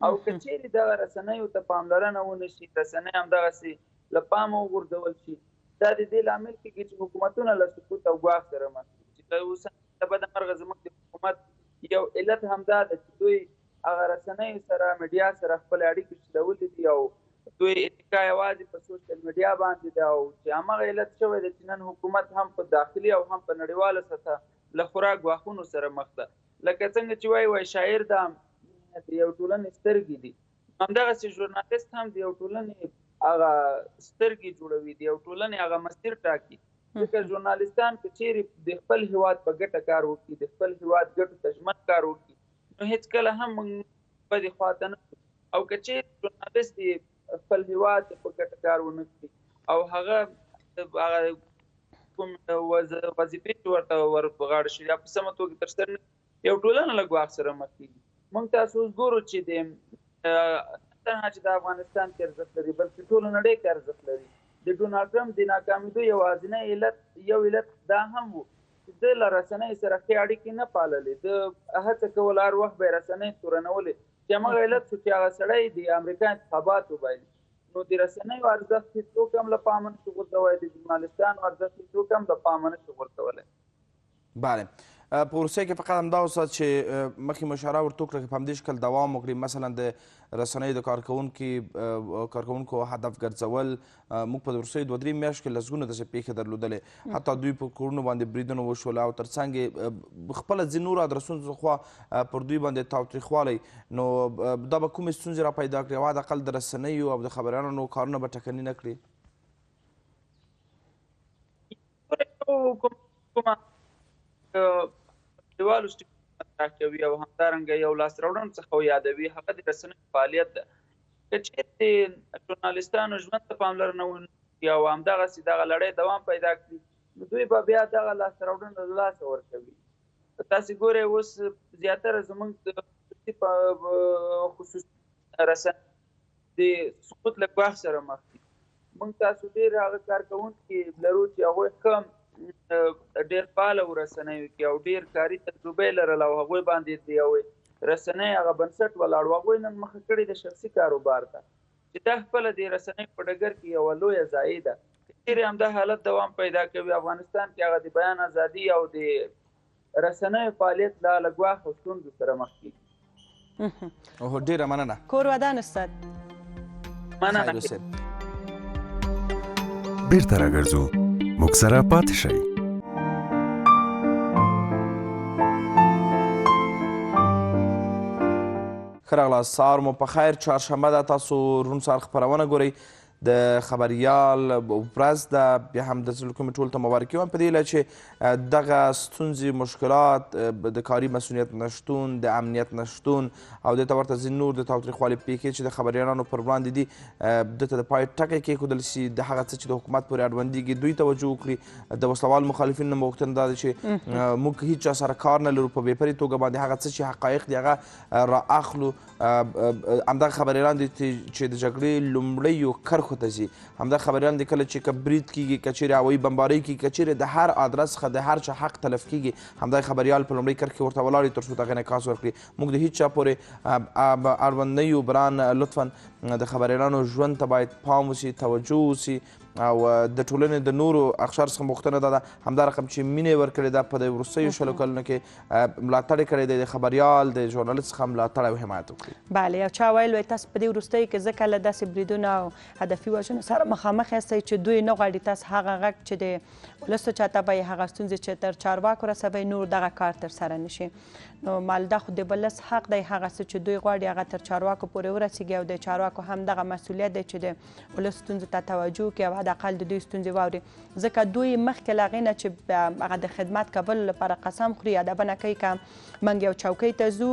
او که چېرې دغه رسنیو ته پاملرنه ونه شي، رسنۍ همدغسې له پامه وغورځول شي، دا د دې لامل کېږي چې حکومتونه له سقوط او ګواښ سره مخ دي. چې اوس د بدمرغه زموږ د حکومت یو علت همدا ده چې دوی هغه رسنیو سره، میډیا سره خپل اړیکې شلولې دي او دوی اتکا یوازې په سوشل میډیا باندې ده، او چې همغه علت شوی ده چې نن حکومت هم په داخلي او هم په نړیواله سطحه له خورا ګواښونو سره مخ ده. لکه څنګه چې وایي شاعر د یو ټولنې سترګې دي، همدغسې ژورنالست هم د یو ټولنې هغه سترګې جوړوي، د یو ټولنې هغه مسیر ټاکي. ځکه ژورنالستان که چېرې د خپل هېواد په ګټه کار وکړي، د خپل هېواد ګټو ته ژمن کار وکړي، نو هېڅکله هم موږ بدې خواته نه ځو. او که چېرې ژورنالست خپل هېواد په ګټه کار ونه کړي او هغه کوم وظیفې چې ورته ور په غاړه شي یا په سمه توګه ترسره نه کړي، یو ټولنه له ګواښ سره مخ کېږي. موږ تاسو اوس ګورو چې د تنها چې د افغانستان کې ارزښت لري بلکې ټوله نړۍ کې ارزښت لري. د ډونالډ ټرمپ د ناکامېدو یوازینی علت دا هم و چې د له رسنیو سره ښې اړیکې نه پاللې، د هڅه کوله هر وخت به یې رسنۍ تورنولې، چې همغه علت شو چې هغه سړی د امریکا انتخابات وبایلي. نو د رسنیو ارزښت هېڅ څوک هم له پامه نشي غورځولی، د ژورنالستانو ارزښت هېڅ څوک هم له پامه نشي غورځولی. بله په وروستۍ کې فقط همدا اوسه چې مخکې مو اشاره ورته وکړه چې په همدې شکل دوام وکړي، مثلا د رسنیو د کارکوونکو هدف ګرځول. موږ په وروستیو 2-3 میاشتو کې لسګونه داسې پیښې درلودلې، حتی دوی په کورونو باندې بریدونه وشول او تر څنګ یې خپله ځینې نورو ادرسونو خوا پر دوی باندې تاوتریخوالی. نو دا به کومې ستونزې را پیدا کړي او حداقل د رسنیو او د خبریالانو کارونه به ټکني نه کړي؟ نړیوالو سټیشنونو مطرح کوي او همدارنګه یو لاسته راوړنو څخه یادوي، هغه د رسنیو فعالیت ده. که چېرې ژورنالستانو ژوند ته پاملرنه ونکړي او همدغسې دغه لړۍ دوام پیدا کړي، نو دوی به بیا دغه لاسته راوړنه له لاسه ورکوي. تاسې ګورئ اوس زیاتره زموږ خصوصي رسنۍ د سقوط له ګواښ سره مخ دي. موږ تاسو ډېر هغه کارکوونکي لرو چې هغوی ښه ډېر فعاله وو رسنیو کې او ډېر کاري تجربه یې لرله او هغوی باندې د یوې رسنۍ هغه بنسټ ولاړ و. هغوی نن مخه کړې د شخصي کاروبار ته، چې دا خپله د رسنیو په ډګر کې یوه لویه ضایع ده. که چېرې همدا حالت دوام پیدا کوي، افغانستان کې هغه د بیان ازادي او د رسنیو فعالیت له ګواښ او ستونزو سره مخ کېږي. اوه ډېره مننه. کور ودان استاد. مننه. بیرته راګرځو، موږ سره پاتې شئ. ښه راغلاست، سهار مو په خیر. چهارشنبه ده، تاسو روڼ سهار خپرونه ګورئ. د خبریال ورځ ده، بیا هم د زړه کومې ټولو ته مبارکي وایم په دې هیله چې دغه ستونزې، مشکلات، د کاري مسؤلیت نشتون، د امنیت نشتون او دې ته ورته ځینې نور د تاوتریخوالي پیښې چې د خبریالانو پر وړاندې دي، دې ته د پای ټکی کېښودل شي. د هغه څه چې د حکومت پورې اړوندېږي دوی توجه وکړي. د وسلوال مخالفینو نه غوښتنه دا ده چې موږ هېڅ چا سره کار نه لرو، په بېپرې توګه باندې هغه څه چې حقایق دي هغه را اخلو. همدغه خبریالان دي چې د جګړې لومړیو کرښو ته ځي، همدغه خبریالان دي کله چې که برید کېږي، که چېرې هوایي بمبارۍ کېږي، که چېرې د هر ادرس څخه د هر چا حق تلف کېږي، همدغه خبریال په لومړۍ کرښې ورته ولاړ وي تر څو د هغې انعکاس ورکړي. موږ د هېڅ چا پورې اړوند نه یو. بران لطفا د خبریالانو ژوند ته باید پام وسي، توجه وسي او د ټولنې د نورو اقشار څخه غوښتنه دا ده همدا رقم چې مینه یې ورکړې ده په د وروستیو 20 کلونو کې ملاتړ یې کړی دی، د خبریال د ژورنالست څخه ملاتړ او حمایت وکړي. بله، یو چا ویل وایي تاسو په دې وروستیو کې ځکه له داسې بریدونو او هدفي وژنو سره مخامخ یاستئ چې دوی نه غواړي تاسو هغه غږ چې د ولسو چاته به هغه ستونزې چې تر چارواکو رسوي نور دغه کار ترسره نه شي. نو مالدا خو د ولس حق دی هغه څه چې دوی غواړي هغه تر چارواکو پورې ورسیږي او د چارواکو هم دغه مسؤلیت دی چې د ولس ستونزو ته توجه وکړي او حداقل د دوی ستونزې واوري، ځکه دوی مخکې له هغې نه چې هغه د خدمت کولو لپاره قسم خوري یادونه کوي که موږ یو چوکۍ ته ځو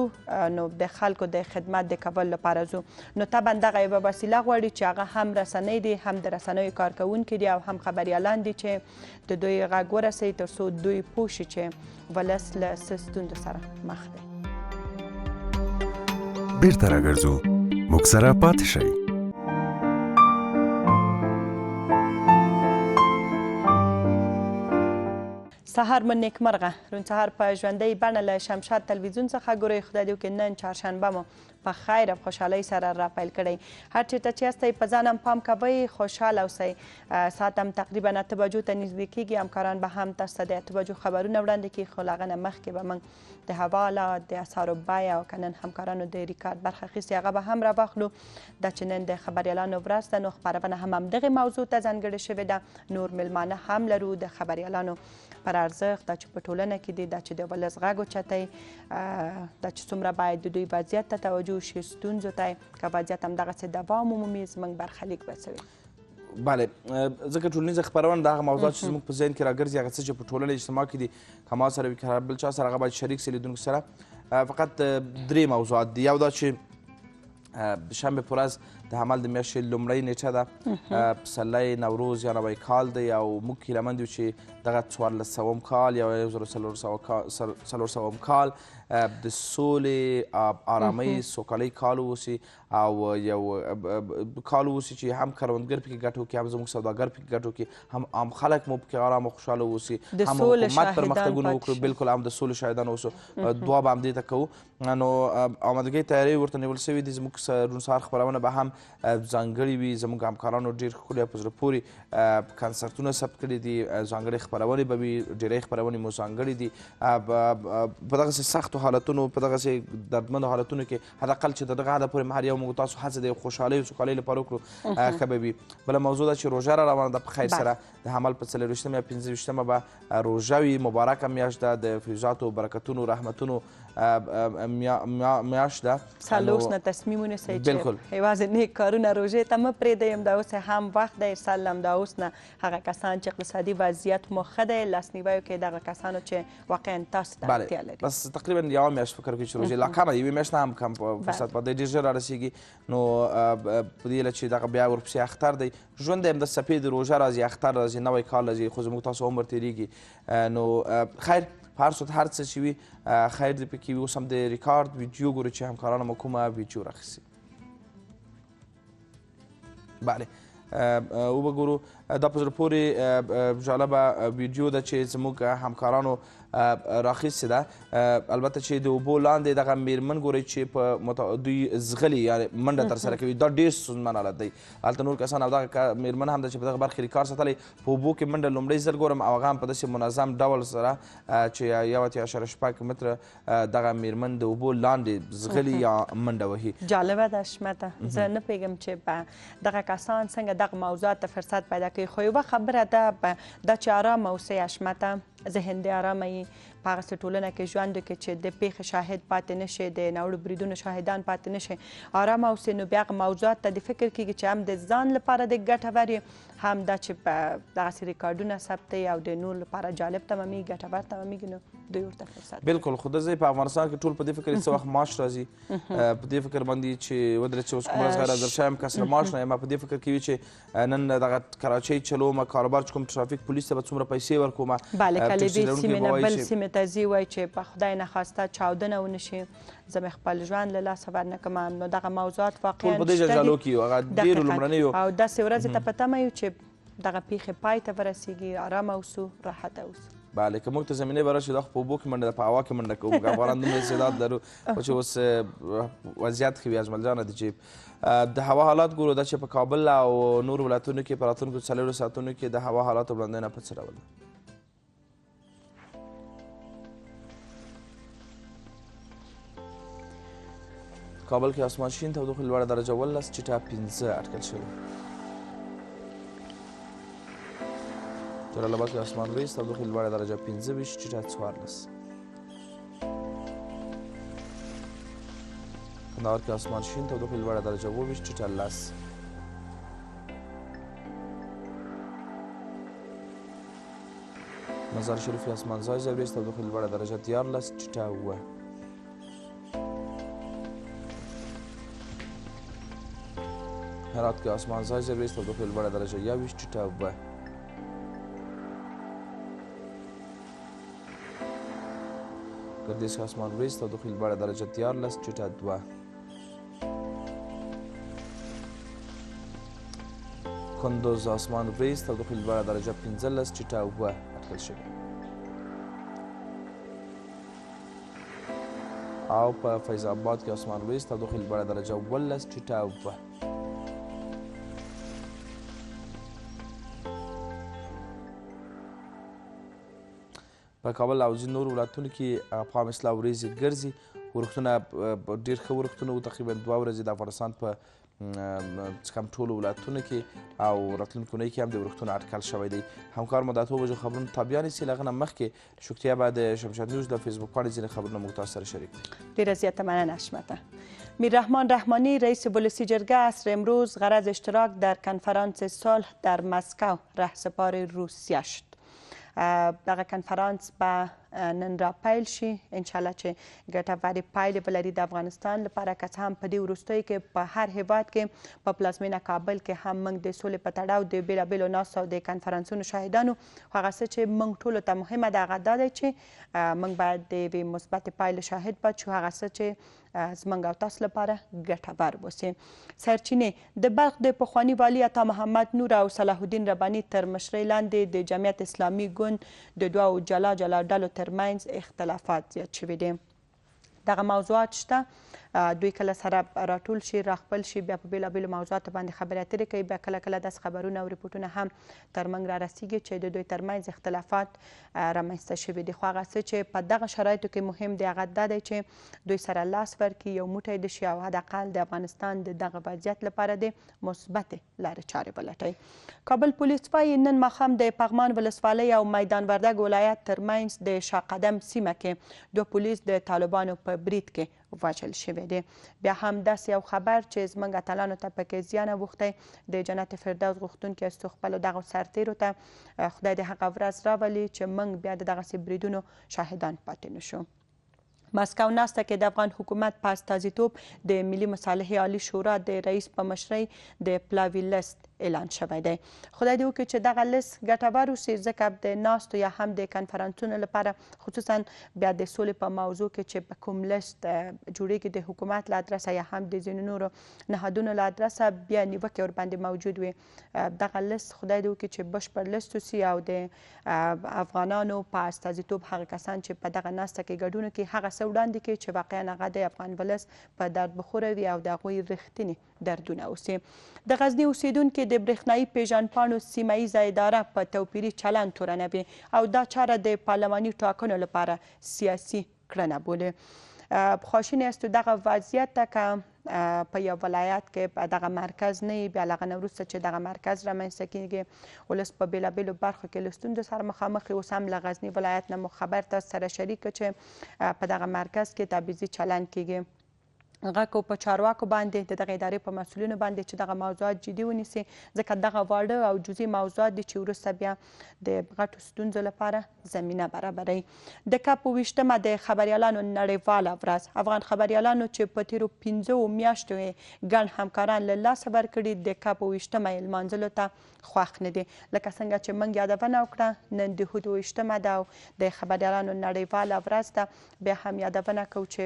نو د خلکو د خدمت د کولو لپاره ځو، نو طبعا دغه یوه وسیله غواړي چې هغه هم رسنۍ دي، هم د رسنیو کارکوونکي دي او هم خبریالان دي چې د دوی غږ ورسوي تر څو دوی پوه شي چې ولس له څه ستونزو سره مخ دی. بیرته راګرځو، موږ سره پاتې شئ. سهار مو نیکمرغه. روڼ سهار په ژوندۍ بڼه له شمشاد تلویزیون څخه ګورئ. خدای دې وکړي نن چهارشنبه مو په خیر او خوشحالۍ سره راپیل کړی. هر چېرته چې یاستئ په ځان هم پام کوئ، خوشحاله اوسئ. ساعت هم تقریبا 8 بجو ته نږدې کېږي. همکاران به هم تاسو ته د 8 بجو خبرونه وړاندې کړي، خو له هغه نه مخکې به موږ د هوا حالات، د اسعارو بیه او که نن همکارانو د ریکارډ برخه اخیستې هغه به هم راواخلو. دا چې نن د خبریالانو ورځ ده نو خپرونه هم همدغې موضوع ته ځانګړې شوې ده. نور میلمانه هم لرو د خبریالانو پر ارزښت، دا چې په ټولنه کې دي، دا چې د ولس غږ اوچتوي، دا چې څومره باید د دوی وضعیت ته توجه وشي، ستونزو ته که وضعیت همدغسې دوام ومومي زموږ برخلیک به څه وي. بله، ځکه ټولنیزه خپرونه د هغه موضوعات چې زموږ په ذهن کې راګرځي، هغه څه چې په ټولنه اجتماع کې دي، که ما سره وي که بل چا سره، هغه باید شریک سي لیدونکو سره. فقط 3 موضوعات دي. یو دا چې شنبه په ورځ د حمل د میاشتې لومړۍ نیټه ده پسرلی نوروز یا نوی کال دی او موږ هیله مند یو چې دغه 1400 کال یا 1400 کال د سولې آرامۍ سوکالۍ کال واوسي او یو کال واوسي چې هم کروندګر پکې ګټه وکړي هم زموږ سوداګر پکې ګټه وکړي هم عام خلک مو پکې ارام او خوشحاله واوسي هم حکومت پرمختګونه وکړو بلکل هم د سولې شاهدان اوسو دعا به همدې ته کوو نو آمادګۍ تیاری ورته نیول سوي دي زموږ روڼ سهار خپرونه به هم ځانګړې وي زموږ همکارانو ډېر ښکلي او په زړه پورې کنسرتونه ثبت کړي دي ځانګړې خپرونې به وي ډېری خپرونې مو ځانګړې دي په دغسې سختو حالتونو په دغسې دردمندو حالتونو کې حداقل چې د دغه حده پورې مهر یو موږ تاسو هڅه د خوشحالۍ او سوکالۍ لپاره وکړو ښه به وي بله موضوع ده چې روژه را روانه ده په خیر سره د حمل په 24 یا 15 به روژه وي مبارکه میاشت ده د فیضاتو برکتونو رحمتونو میاشت ده سال اوس نه تصمیم ونیسئ چې یوازې نیک کارونه روژې ته مه پرېږدئ همدا اوس هم وخت دی سل همدا اوس نه هغه کسان چې اقتصادي وضعیت مو ښه دی لاسنیوی وکړئ دغه کسانو چې واقعا تاسو ته اړتیا لري بس تقریبا یوه میاشت فکر کوي چې روژې لا کمه یوې میاشت نه هم کم فرصت پاتې ډېر ژر رارسېږي نو په دې هیله چې دغه بیا ورپسې اختر دی ژوند دی همدا څپې د روژه راځي اختر راځي نوی کال راځي خو زموږ تاسو عمر تېرېږي نو خیر په هر صورت هر څه چې وي خیر دې پکې وي اوس هم د ریکارډ ویډیو ګورو چې همکارانو مو کومه ویډیو راخیستې بله وبګورو دا په زړه پورې جالبه ویډیو ده چې زموږ همکارانو راخیستې ده البته چې د اوبو لاندې دغه میرمن ګورئ چې دوی ځغلي یعنې منډه ترسره کوي دا ډېر ستونزمن حالت دی هلته نور کسان او دغه میرمن هم ده چې په دغه برخې کې کار ساتلی په اوبو کې منډه لومړی ځل ګورم او هغه هم په داسې منظم ډول سره چې 1.6 متره دغه میرمن د اوبو لاندې ځغلي یا منډه وهي جالبه ده شمته زه نه پوهېږم چې دغه کسان څنګه دغه موضوعات ته فرصت پیدا کوي خو یوه خبره ده دا چې ارامه اوسئ اشمته ذهن دې ارامه وي په هغسې ټولنه کې ژوند وکړي چې د پیښې شاهد پاتې نه شي د ناوړو بریدونو شاهدان پاتې نه شي ارامه اوسئ نو بیا هغه موضوعات ته د فکر کېږي چې هم د ځان لپاره د ګټور وي هم دا چې په دغسې ریکارډونه ثبتوي او د نور لپاره جالب تمامېږي ګټور تمامېږي نو دوی ورته فرصت بلکل خو د په افغانستان کې ټول په دې فکر څه وخت معاش راځي په دې فکر باندې چې ودرېد چې اوس کوم ورځ غیر حاضر شوی یم کسر معاش نه یم په دې فکر کې وي چې نن دغه کراچۍ چلوم کاروبار چې کوم ټرافیک پولیس ته به څومره پیسې ورکوم بله که له دې سیمې نه بل سیمې ته ځي وایي چې په خدای نخواسته چاودنه ونه شي زه مې خپل ژوند له لاسه ورنکړم نو دغه موضوعات واقعا ټول په دې جنجالو کې یو هغه ډېرو لومړنیو او داسې ورځې ته په تمه یو چې دغه پیښې پای ته ورسېږي ارامه اوسو راحته اوسو بله که موږ ته زمینې به راشي دا خو په اوبو کې منډه ده په هوا کې منډه کوو موږ افغانان دومره استعداد لرو خو چې اوس وضعیت ښه وي اجمل جانه د چې د هوا حالات ګورو دا چې په کابل او نور ولایتونو کې په راتلونکو 4 ساعتونو کې د هوا حالاتو وړاندوینه په څه ډول ده کابل کې اسمان شین تودوخه لوړه درجه 18 چټه 15 اټکل شوې جلال آباد کې اسمان ریز تودوخه لوړه درجه 15 چټه 14 کندهار کې اسمان شین تودوخه لوړه درجه 20 چټه 10 مزار شریف کې اسمان ځای ځای ریز تودوخه لوړه درجه 14 چټه 7 هرات کې اسمان ځای ځای ریز تودوخه لوړه درجه 21 چټه 7 ګردیز کې اسمان ریز تودوخه لوړه درجه 14 چټه 2 کندوز اسمان ریز تودوخه لوړه درجه 15 چټه 7 اټکل شوې او په فیض آباد کې اسمان ریز تودوخه لوړه درجه 12 چټه 7 په کابل او ځینو نورو ولایتونو کې په عام اصلاح ورېځې ګرځي ورښتونه ډېر ښه ورښتونه وو تقریبا 2 ورځې د افغانستان په څه کم ټولو ولایتونو کې او راتلونکو اونۍ کې هم د ورښتونو اټکل شوی دی همکار مو د 8 بجو خبرونو تابعه نیسي له هغه نه مخکې شکریا به د شمشاد نیوز د فیسبوک پاڼې ځینې خبرونه موږ تاسو سره شریک کړي ډېره زیاته مننه اشمته میررحمان رحمانی رئیس بولسی جرگه عصر امروز غرض اشتراک در کنفرانس صلح در مسکو رهسپار روسیه شد. دغه کنفرانس به نن را پیل شي انشاءالله چې ګټورې پایلې به لري د افغانستان لپاره که څه هم په دې وروستیو کې په هر هیواد کې په پلازمینه کابل کې هم موږ د سولې په تړاو د بېلابېلو ناستو او د کنفرانسونو شاهدانو خو هغه څه چې موږ ټولو ته مهمه ده هغه دا دی چې موږ باید د یوې مثبتې پایلې شاهد پاتې شو هغه څه چې زموږ او تاسو لپاره ګټور اوسي. سرچینې د بلخ د پخواني والي عطا محمد نور او صلاح الدین رباني تر مشرۍ لاندې د جمعیت اسلامي ګوند د دوو جلا جلا ډلو ترمنځ اختلافات زیات شوي دي. دغه موضوعات شته دوی کله سره راټول شي راخپل شي بیا په بېلابېلو موضوعاتو باندې خبرې اترې کوي بیا کله کله داسې خبرونه او ریپورټونه هم تر موږ رارسیږي چې د دوی ترمنځ اختلافات رامنځته شوي دي خو هغه څه چې په دغه شرایطو کې مهم دی هغه دا دی چې دوی سره لاس ورکړي یو موټی د شي او حداقل د افغانستان د دغه وضعیت لپاره د مثبتې لارې چارې ولټوي. کابل پولیس وایي نن ماښام د پغمان ولسوالۍ او میدان وردګ ولایت ترمنځ د شاقدم سیمه کې دوه پولیس د طالبانو په برید کې وژل شوی دی. بیا هم داسې یو خبر چې زموږ اتلانو ته پکې زیان اوښتی د جنت فردوس غوښتونکي استو خپلو دغو سرتیرو ته خدای دې هغه ورځ راولي چې موږ بیا د دغسې بریدونو شاهدان پاتې نشو. مسکو ناسته کې د افغان حکومت په استازیتوب د ملي مصالحې عالي شورا د رئیس په مشرۍ د پلاوي لیست اعلان شوی دی. خدای دې وکړي چې دغه لیست ګټور اوسي ځکه د ناستو یا هم د کنفرانسونو لپاره خصوصا بیا د سولې په موضوع کې چې په کوم لیست جوړیږي د حکومت له ادرسه یا هم د ځینو نورو نهادونو له ادرسه بیا نیوکې ورباندې موجود وي. دغه لیست خدای دې وکړي چې بشپړ لیست اوسي او د افغانانو په استازیتوب هغه کسان چې په دغه ناسته کې ګډون کوي هغه څه وړاندې کړي چې واقعا هغه د افغان ولس په درد بخوره وي او د هغوی رښتینې دردونه اوسي. د غزني اوسیدونکي د برېښنایي پیژندپاڼو سیمه ییزه اداره په توپیري چلند تورنوي او دا چاره د پارلماني ټاکنو لپاره سیاسي کړنه بولي. خواشینی یاستو دغه وضعیت ته که په یو ولایت کې دغه مرکز نه وي بیا له هغه نه وروسته چې دغه مرکز رامنځته کېږي ولس په بېلابېلو برخو کې له ستونزو سره مخامخ اوس هم له غزني ولایت نه مو خبر تاسو سره شریک چې په دغه مرکز کې تبعیضي چلند کېږي. غږ په چارواکو باندې د دغه ادارې په مسؤلینو باندې چې دغه موضوعات جدي ونیسي ځکه دغه واړه او جزئي موضوعات دي چې وروسته بیا د غټو ستونزو لپاره زمینه برابروي. د کاپ 28مه د خبریالانو نړیواله ورځ افغان خبریالانو چې په تېرو 15 میاشتو یې ګڼ همکاران له لاسه ورکړي د کاپ 28مه یې لمانځلو ته خوښ نه دي. لکه څنګه چې موږ یادونه وکړه نن د هود 28مه ده او د خبریالانو نړیواله ورځ ده بیا هم یادونه کوو چې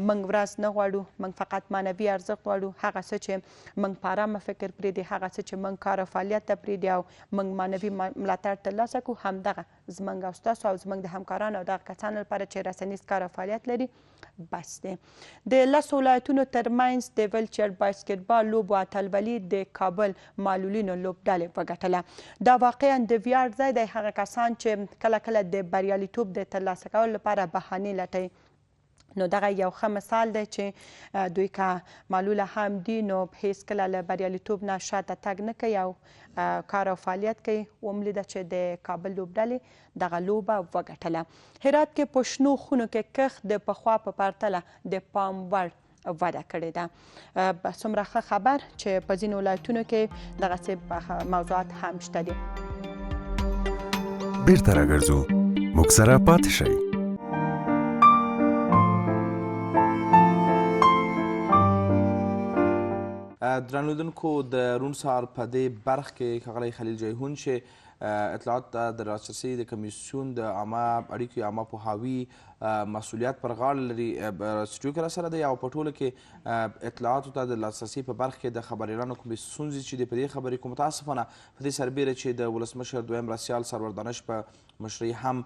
موږ ورځ نه غواړو موږ فقط معنوي ارزښت غواړو هغه څه چې موږ په ارامه فکر پرېږدي هغه څه چې موږ کار او فعالیت ته پرېږدي او موږ معنوي ملاتړ ترلاسه کړو همدغه زموږ او ستاسو او زموږ د همکارانو او دغه کسانو لپاره چې رسنیز کار او فعالیت لري بس دی. د 10 ولایتونو ترمنځ د ویلچر باسکټبال لوبو اتلولي د کابل معلولینو لوبډلې وګټله. دا واقعا د ویاړ ځای دی هغه کسان چې کله کله د بریالیتوب د ترلاسه کولو لپاره بهانې لټوي نو دغه یو ښه مثال دی چې دوی که معلوله هم دي نو هیڅکله له بریالیتوب نه شاته تګ نه کوي او کار او فعالیت کوي. وملیده چې د کابل لوبډلې دغه لوبه وګټله. هرات کې په شنو خونو کې کښت د پخوا په پرتله د پام وړ وده کړې ده. څومره ښه خبر چې په ځینو ولایتونو کې دغسې موضوعات هم شته دي. بیرته راګرځو موږ سره پاتې شئ. درنو لیدونکو د روڼ سهار په دې برخ کې ښاغلی خلیل جیهون چې اطلاعات د لاسرسي د کمیسیون د عامه اړیکو عامه پوهاوي مسؤلیت پر غاړه لري سټوډیو کې راسره دی او په ټوله کې اطلاعاتو ته د لاسرسي په برخه کې د خبریالانو کومې ستونزې چې دي په دې خبرې کوم متاسفانه په دې سربیره چې د ولسمشر دویم رسیال سرور دانش په مشرۍ هم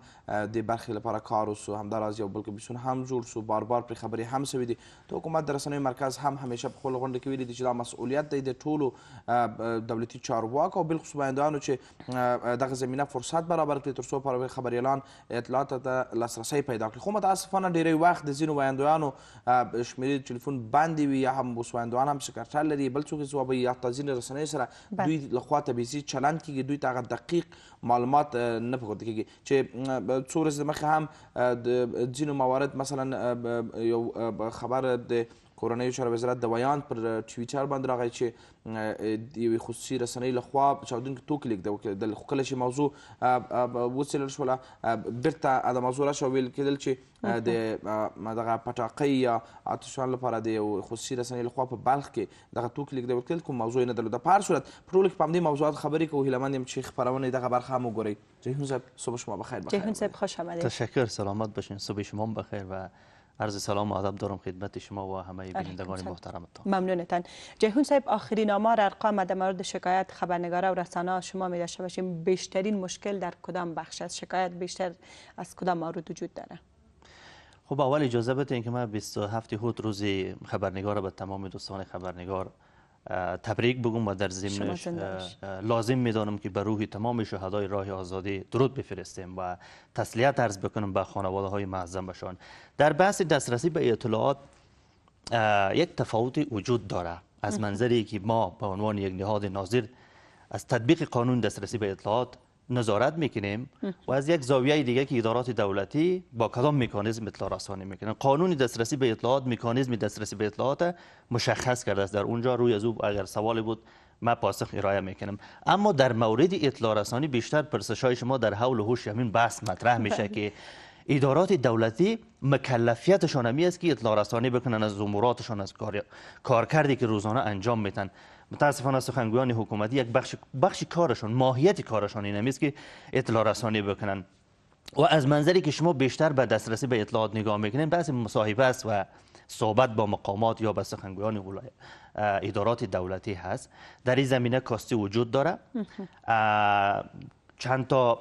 د برخې لپاره کار وسو همداراز یو بل کمیسیون هم جوړ سو بار بار پرې خبرې هم سوي دي. د حکومت د رسنیو مرکز هم همیشه په خپلو غونډو کې ویلي دي چې دا مسؤلیت دی د ټولو دولتي چارواکو او بالخصوص بایندوانو چې دغه زمینه فرصت برابر کړي تر څو خبریالان اطلاعاتو ته لاسرسی پیدا کړي. خو متاسفانه ډېری وخت د ځینو ویاندویانو شمېرې ټلیفون بندې وي یا هم اوس ویاندویان هم سکرټر لري بل څوک یې ځوابوي یا حتی ځینې رسنیو سره دوی لخوا تبعیضي چلند کېږي دوی ته هغه دقیق معلومات نه پرېښودل کېږي چې څو ورځې مخکې هم د ځینو موارد مثلا یو خبر د کورنیو چارو وزارت د ویان پر ټویټر باندې راغی چې د یوې خصوصي رسنۍ لخوا چاودونکي توکي لیږدول خو کله چې موضوع وڅېړل شوله بیرته د موضوع راشه ویل کېدل چې د دغه پټاقۍ یا آتشفشان لپاره د یو خصوصي رسنۍ لخوا په بلخ کې دغه توکي لیږدول کېدل کوم موضوع یې نه درلوده. په هر صورت په ټولو کې په همدې موضوعات خبرې کوو. هیله مند یم چې خپرونې دغه برخه هم وګورئ. جیهون صاحب صبح شما بخیر. جیهون صاحب خوش آمدید. تشکر، سلامت باشین. صبح شما بخیر و عرض سلام و ادب دارم خدمت شما و همه بینندگان محترمتان. ممنونتان. جیهون صاحب، آخرین آمار ارقام در مورد شکایت خبرنگارا و رسانه‌ها شما می داشته باشیم، بیشترین مشکل در کدام بخش است؟ شکایت بیشتر از کدام مورد وجود داره؟ خب اول اجازه بدین که من 27 هوت روز خبرنگار به تمام دوستان خبرنگار تبریک بگم و در ضمنش لازم میدانم که به روح تمام شهدای راه آزادی درود بفرستیم و تسلیت عرض بکنم به خانواده های معظمشان. در بحث دسترسی به اطلاعات یک تفاوت وجود داره از منظری که ما به عنوان یک نهاد ناظر از تطبیق قانون دسترسی به اطلاعات نظارت میکنیم و از یک زاویه دیگه که ادارات دولتی با کدام مکانیزم اطلاع رسانی میکنن. قانون دسترسی به اطلاعات مکانیزم دسترسی به اطلاعات مشخص کرده است، در اونجا روی از او اگر سوالی بود من پاسخ ارائه میکنم. اما در مورد اطلاع رسانی بیشتر پرسش‌های شما در حول و حوش همین بحث مطرح میشه که ادارات دولتی مکلفیتشان همی است که اطلاع رسانی بکنن از اموراتشان، از کارکردی که روزانه انجام میدن. متاسفانه سخنگویان حکومتی یک بخش کارشون، ماهیت کارشون این است که اطلاع رسانی بکنن و از منظری که شما بیشتر به دسترسی به اطلاعات نگاه میکنین بحث مصاحبه است و صحبت با مقامات یا با سخنگویان ادارات دولتی هست. در این زمینه کاستی وجود داره. چند تا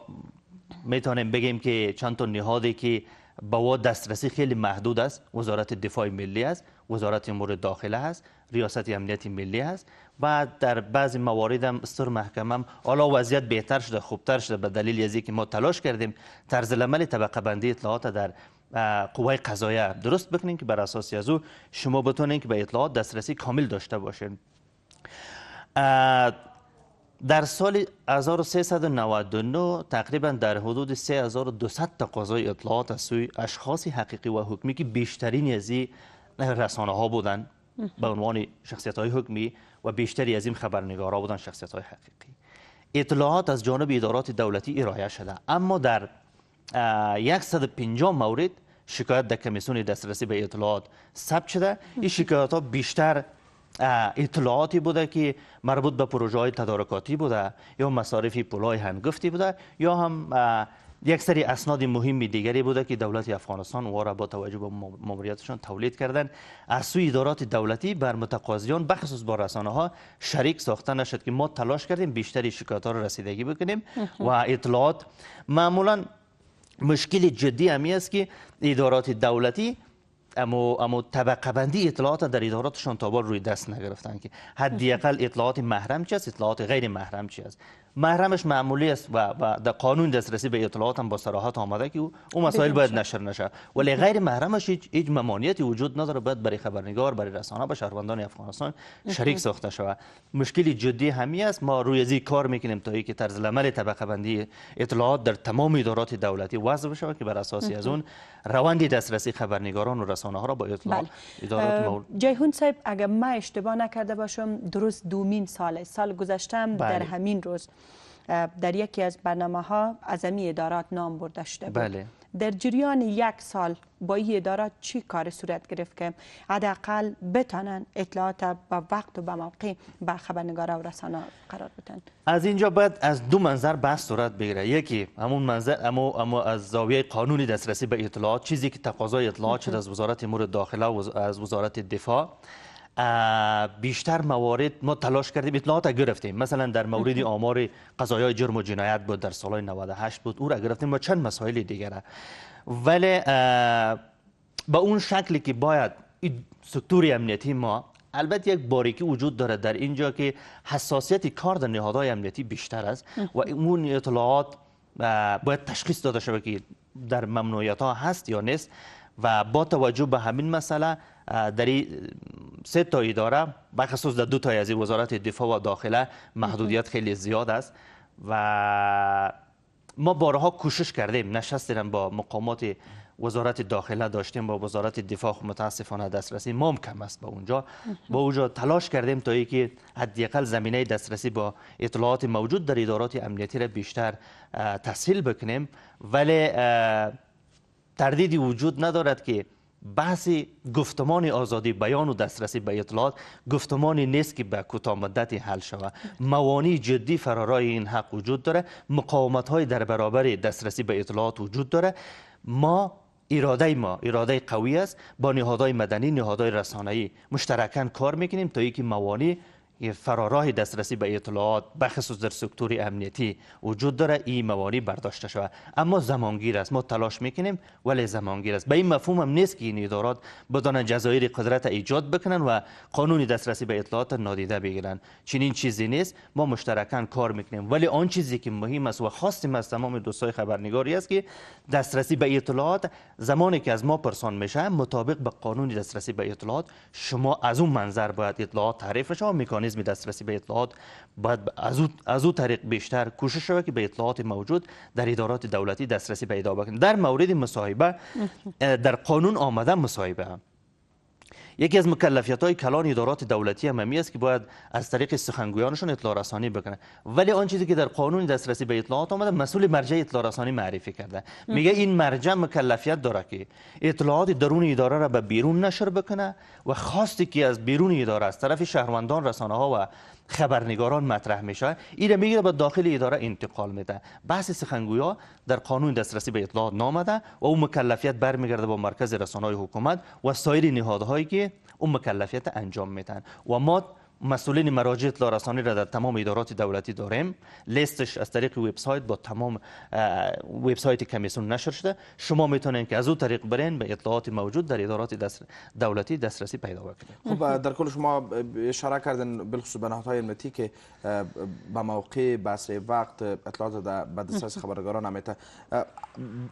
میتونیم بگیم که چند تا نهادی که با دسترسی خیلی محدود است. وزارت دفاع ملی است، وزارت امور داخله است، ریاست امنیت ملی است و در بعضی موارد هم استر محکمه هم حالا وضعیت بهتر شده، خوبتر شده به دلیل از اینکه ما تلاش کردیم طرز العمل طبقه بندی اطلاعات در قوه قضاییه درست بکنیم که بر اساس از او شما بتونین که به اطلاعات دسترسی کامل داشته باشین. در سال 1399 تقریبا در حدود 3200 تقاضای اطلاعات از سوی اشخاص حقیقی و حکمی که بیشترین از این رسانه ها بودن به عنوان شخصیت های حکمی و بیشتری از این خبرنگارا بودن شخصیت های حقیقی، اطلاعات از جانب ادارات دولتی ارائه شده. اما در 150 مورد شکایت در کمیسیون دسترسی به اطلاعات ثبت شده. این شکایت ها بیشتر اطلاعاتی بوده که مربوط به پروژه های تدارکاتی بوده یا مصارف پولای هنگفتی بوده یا هم یک سری اسناد مهم دیگری بوده که دولت افغانستان او را با توجه به ماموریتشان تولید کردن. از سوی ادارات دولتی بر متقاضیان بخصوص با رسانه ها شریک ساخته نشد که ما تلاش کردیم بیشتری شکایت ها را رسیدگی بکنیم و اطلاعات معمولا مشکل جدی همی است که ادارات دولتی اما طبقه بندی اطلاعات در اداراتشان تا بار روی دست نگرفتن که حداقل اطلاعات محرم چی است، اطلاعات غیر محرم چی است. محرمش معمولی است و در قانون دسترسی به اطلاعات هم با صراحت آمده که اون مسائل باید نشر نشه، ولی غیر محرمش هیچ ممانعتی وجود نداره، باید برای خبرنگار، برای رسانه، به شهروندان افغانستان شریک ساخته شود. مشکل جدی همی است. ما روی ازی کار میکنیم تا اینکه طرز العمل طبقه بندی اطلاعات در تمام ادارات دولتی وضع بشه که بر اساس از اون روند دسترسی خبرنگاران و رسانه ها را با اطلاعات ادارات جیهون صاحب، اگر من اشتباه نکرده باشم درست دومین سال گذشته در همین روز در یکی از برنامه ها از امی ادارات نام برده شده بود. بله. در جریان یک سال با این ادارات چی کار صورت گرفت که حداقل بتانن اطلاعات به وقت و به موقع به خبرنگارا و رسانه قرار بدن؟ از اینجا باید از دو منظر بحث صورت بگیره. یکی همون منظر اما از زاویه قانونی دسترسی به اطلاعات، چیزی که تقاضای اطلاعات شده از وزارت امور داخله و از وزارت دفاع. بیشتر موارد ما تلاش کردیم اطلاعات گرفتیم. مثلا در مورد آمار قضایای جرم و جنایت بود در سالهای 98 بود، او را گرفتیم و چند مسائل دیگره. ولی به اون شکلی که باید سکتور امنیتی ما، البته یک باریکی وجود داره در اینجا که حساسیت کار در نهادهای امنیتی بیشتر است و اون اطلاعات باید تشخیص داده شود که در ممنوعیت ها هست یا نیست و با توجه به همین مسئله در 3 تا اداره بخصوص در 2 تا از وزارت دفاع و داخله محدودیت خیلی زیاد است و ما بارها کوشش کردیم، نشستیم با مقامات وزارت داخله داشتیم، با وزارت دفاع متاسفانه دسترسی ما کم است. با اونجا تلاش کردیم تا اینکه حداقل زمینه دسترسی با اطلاعات موجود در ادارات امنیتی را بیشتر تسهیل بکنیم، ولی تردیدی وجود ندارد که بحث گفتمان آزادی بیان و دسترسی به اطلاعات گفتمانی نیست که به کوتاه مدتی حل شود. موانع جدی فرارای این حق وجود داره، مقاومت های در برابر دسترسی به اطلاعات وجود داره. اراده قوی است، با نهادهای مدنی، نهادهای رسانه‌ای مشترکاً کار میکنیم تا اینکه موانع فراراه دسترسی به اطلاعات بخصوص در سکتور امنیتی وجود داره، این موانع برداشته شود. اما زمانگیر است، ما تلاش میکنیم ولی زمانگیر است. به این مفهوم هم نیست که این ادارات بدون جزایر قدرت ایجاد بکنن و قانون دسترسی به اطلاعات نادیده بگیرن. چنین چیزی نیست، ما مشترکاً کار میکنیم. ولی آن چیزی که مهم است و خواستیم از تمام دوستای خبرنگاری است که دسترسی به اطلاعات زمانی که از ما پرسان میشه مطابق به قانون دسترسی به اطلاعات شما از اون منظر باید اطلاعات تعریف شه و مکانیزم دسترسی به اطلاعات باید از او طریق بیشتر کوشش شود که به اطلاعات موجود در ادارات دولتی دسترسی پیدا بکنید. در مورد مصاحبه در قانون آمده مصاحبه یکی از مکلفیت‌های کلان ادارات دولتی هم است که باید از طریق سخنگویانشون اطلاع رسانی بکنه. ولی آن چیزی که در قانون دسترسی به اطلاعات آمده مسئول مرجع اطلاع رسانی معرفی کرده. میگه این مرجع مکلفیت داره که اطلاعات درون اداره را به بیرون نشر بکنه و خواستی که از بیرون اداره از طرف شهروندان، رسانه‌ها و خبرنگاران مطرح میشه این را میگیره به داخل اداره انتقال میده. بحث سخنگویا در قانون دسترسی به اطلاعات نامده و اون مکلفیت برمیگرده با مرکز رسانه‌های حکومت و سایر نهادهایی که اون مکلفیت انجام میدن. و ما مسئولین مراجع اطلاع رسانی را در تمام ادارات دولتی داریم، لیستش از طریق وبسایت با تمام وبسایت کمیسیون نشر شده. شما میتونین که از اون طریق برین به اطلاعات موجود در ادارات دولتی دسترسی پیدا بکنید. خب در کل شما اشاره کردن بالخصوص به نهادهای امنیتی که به موقع بسیار وقت اطلاعات به دسترس خبرنگاران نمیته.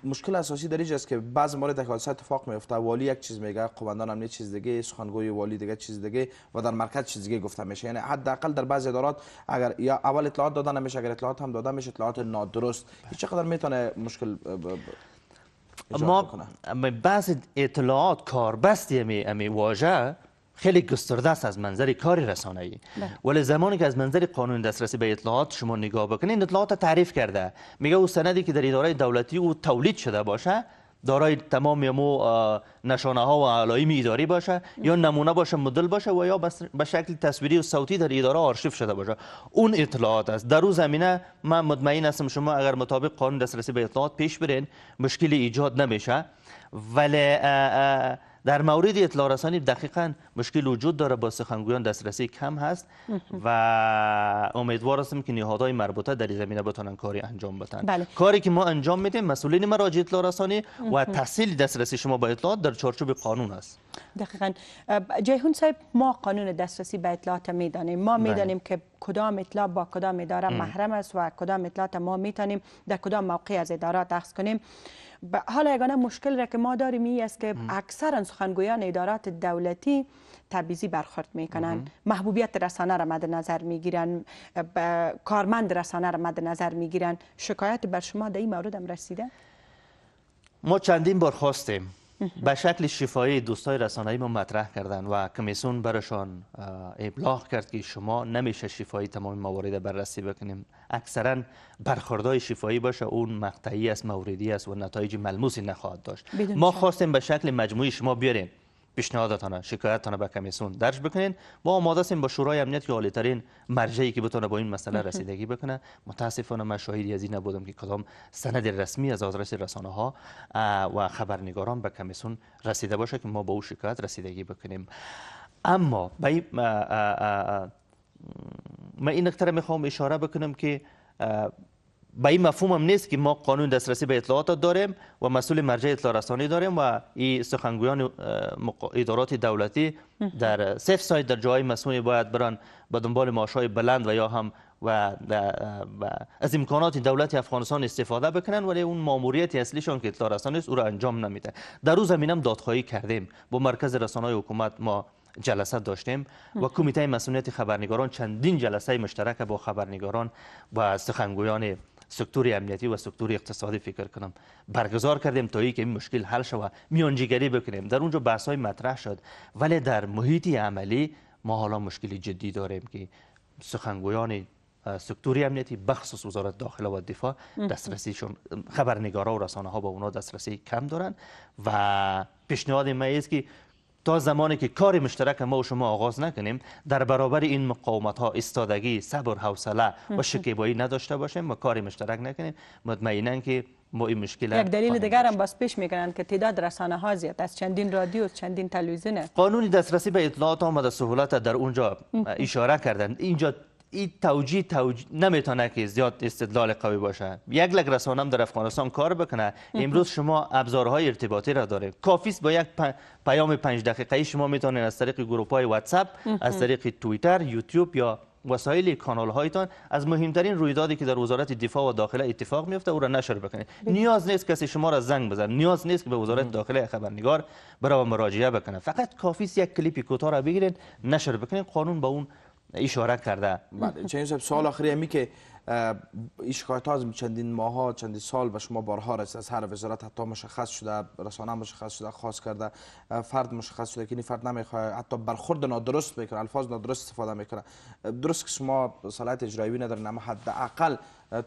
مشکل اساسی در اینجاست که بعض موارد حادثه اتفاق میفته، والی یک چیز میگه، قماندان امنیت چیز دیگه، سخنگوی والی دیگه چیز دیگه و در مرکز چیز دیگه گفته میشه. یعنی حداقل در بعضی ادارات اگر یا اول اطلاعات داده نمیشه، اگر اطلاعات هم داده میشه اطلاعات نادرست، چقدر میتونه مشکل ایجاد بکنه؟ بعض اطلاعات کاربستی امی واژه خیلی گسترده است از منظر کار رسانه‌ای، ولی زمانی که از منظر قانون دسترسی به اطلاعات شما نگاه بکنید اطلاعات تعریف کرده. میگه او سندی که در اداره دولتی او تولید شده باشه دارای تمام نشانه ها و علائم اداری باشه یا نمونه باشه، مدل باشه و یا به شکل تصویری و صوتی در اداره آرشیو شده باشه، اون اطلاعات است. در اون زمینه من مطمئن هستم شما اگر مطابق قانون دسترسی به اطلاعات پیش برین مشکلی ایجاد نمیشه. ولی در مورد اطلاع رسانی دقیقاً مشکل وجود داره، با سخنگویان دسترسی کم هست و امیدوار هستم که نهادهای مربوطه در این زمینه بتونن کاری انجام بدن. کاری که ما انجام میدیم مسئولین مراجع اطلاع رسانی و تسهیل دسترسی شما به اطلاعات در چارچوب قانون است. دقیقاً. جیهون صاحب، ما قانون دسترسی به اطلاعات میدانیم، ما میدانیم که کدام اطلاع با کدام اداره محرم است و کدام اطلاعات ما میتونیم در کدام موقع از ادارات اخذ کنیم. حالا یگانه مشکل را که ما داریم این است که اکثرا سخنگویان ادارات دولتی تبعیضی برخورد میکنن، محبوبیت رسانه را مد نظر میگیرن، کارمند رسانه را مد نظر میگیرن. شکایت بر شما در این مورد هم رسیده؟ ما چندین بار خواستیم، به شکل شفاهی دوستای رسانه‌ای ما مطرح کردن و کمیسیون برشان ابلاغ کرد که شما نمیشه شفاهی تمام موارد بررسی بکنیم، اکثرا برخوردهای شفاهی باشه اون مقطعی است، موردی است و نتایج ملموسی نخواهد داشت. ما خواستیم به شکل مجموعی شما بیارین پیشنهاداتونه، شکایتتونه به کمیسیون درج بکنین. ما آماده هستیم با شورای امنیت که عالی‌ترین مرجعی که بتونه با این مسئله رسیدگی بکنه. متاسفانه من شاهدی از این نبودم که کدام سند رسمی از آدرس رسانه‌ها و خبرنگاران به کمیسیون رسیده باشه که ما با او شکایت رسیدگی بکنیم. اما من این نکته میخوام اشاره بکنم که به این مفهوم هم نیست که ما قانون دسترسی به اطلاعات داریم و مسئول مرجع اطلاع رسانی داریم و این سخنگویان ادارات دولتی در سیف سایت در جای مسئولی باید برن به دنبال معاشهای بلند و یا هم و از امکانات دولت افغانستان استفاده بکنن، ولی اون ماموریت اصلیشون که اطلاع رسانی است او را انجام نمیده. در اون زمینه هم دادخواهی کردیم، با مرکز رسانه‌های حکومت ما جلسه داشتیم و کمیته مسئولیت خبرنگاران چندین جلسه مشترک با خبرنگاران و سخنگویان سکتور امنیتی و سکتور اقتصادی فکر کنم برگزار کردیم تا اینکه این مشکل حل شود، میانجیگری بکنیم. در اونجا بحث های مطرح شد، ولی در محیط عملی ما حالا مشکل جدی داریم که سخنگویان سکتور امنیتی بخصوص وزارت داخله و دفاع دسترسیشون، خبرنگارا و رسانه ها با اونا دسترسی کم دارن و پیشنهاد ما است که تا زمانی که کار مشترک ما و شما آغاز نکنیم، در برابر این مقاومت ها ایستادگی، صبر، حوصله و شکیبایی نداشته باشیم و کار مشترک نکنیم، مطمئنا که ما این مشکل یک دلیل دیگر هم باز پیش میکنند که تعداد رسانه ها زیاد است، چندین رادیو، چندین تلویزیون. قانون دسترسی به اطلاعات آمده سهولت در اونجا اشاره کردن. اینجا این توجیه نمیتونه که زیاد استدلال قوی باشه. یک لک رسانه هم در افغانستان کار بکنه. امروز شما ابزارهای ارتباطی را دارید، کافی است با یک پیام 5 دقیقه‌ای شما میتونید از طریق گروه های واتساپ، از طریق توییتر، یوتیوب یا وسایل کانال هایتان از مهمترین رویدادی که در وزارت دفاع و داخله اتفاق میفته او را نشر بکنید. نیاز نیست کسی شما را زنگ بزنه، نیاز نیست که به وزارت داخله خبرنگار برای مراجعه بکنه، فقط کافی است یک کلیپ کوتاه را بگیرید نشر بکنید. قانون با اون اشاره کرده. بله چنین سوال آخری همی که این شکایت ها از چندین ماه ها، چندین سال به شما بارها رسید، از هر وزارت حتی مشخص شده، رسانه مشخص شده، خاص کرده، فرد مشخص شده که این فرد نمیخواد، حتی برخورد نادرست میکنه، الفاظ نادرست استفاده میکنه. درست که شما صلاحیت اجرایی ندارین، اما حداقل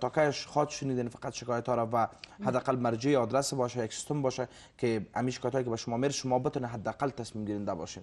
تا که خواهد شنیدین فقط شکایت ها را و حداقل مرجع آدرس باشه، یک سیستم باشه که همین شکایت هایی که به شما میره شما بتونه حداقل تصمیم گیرنده باشین.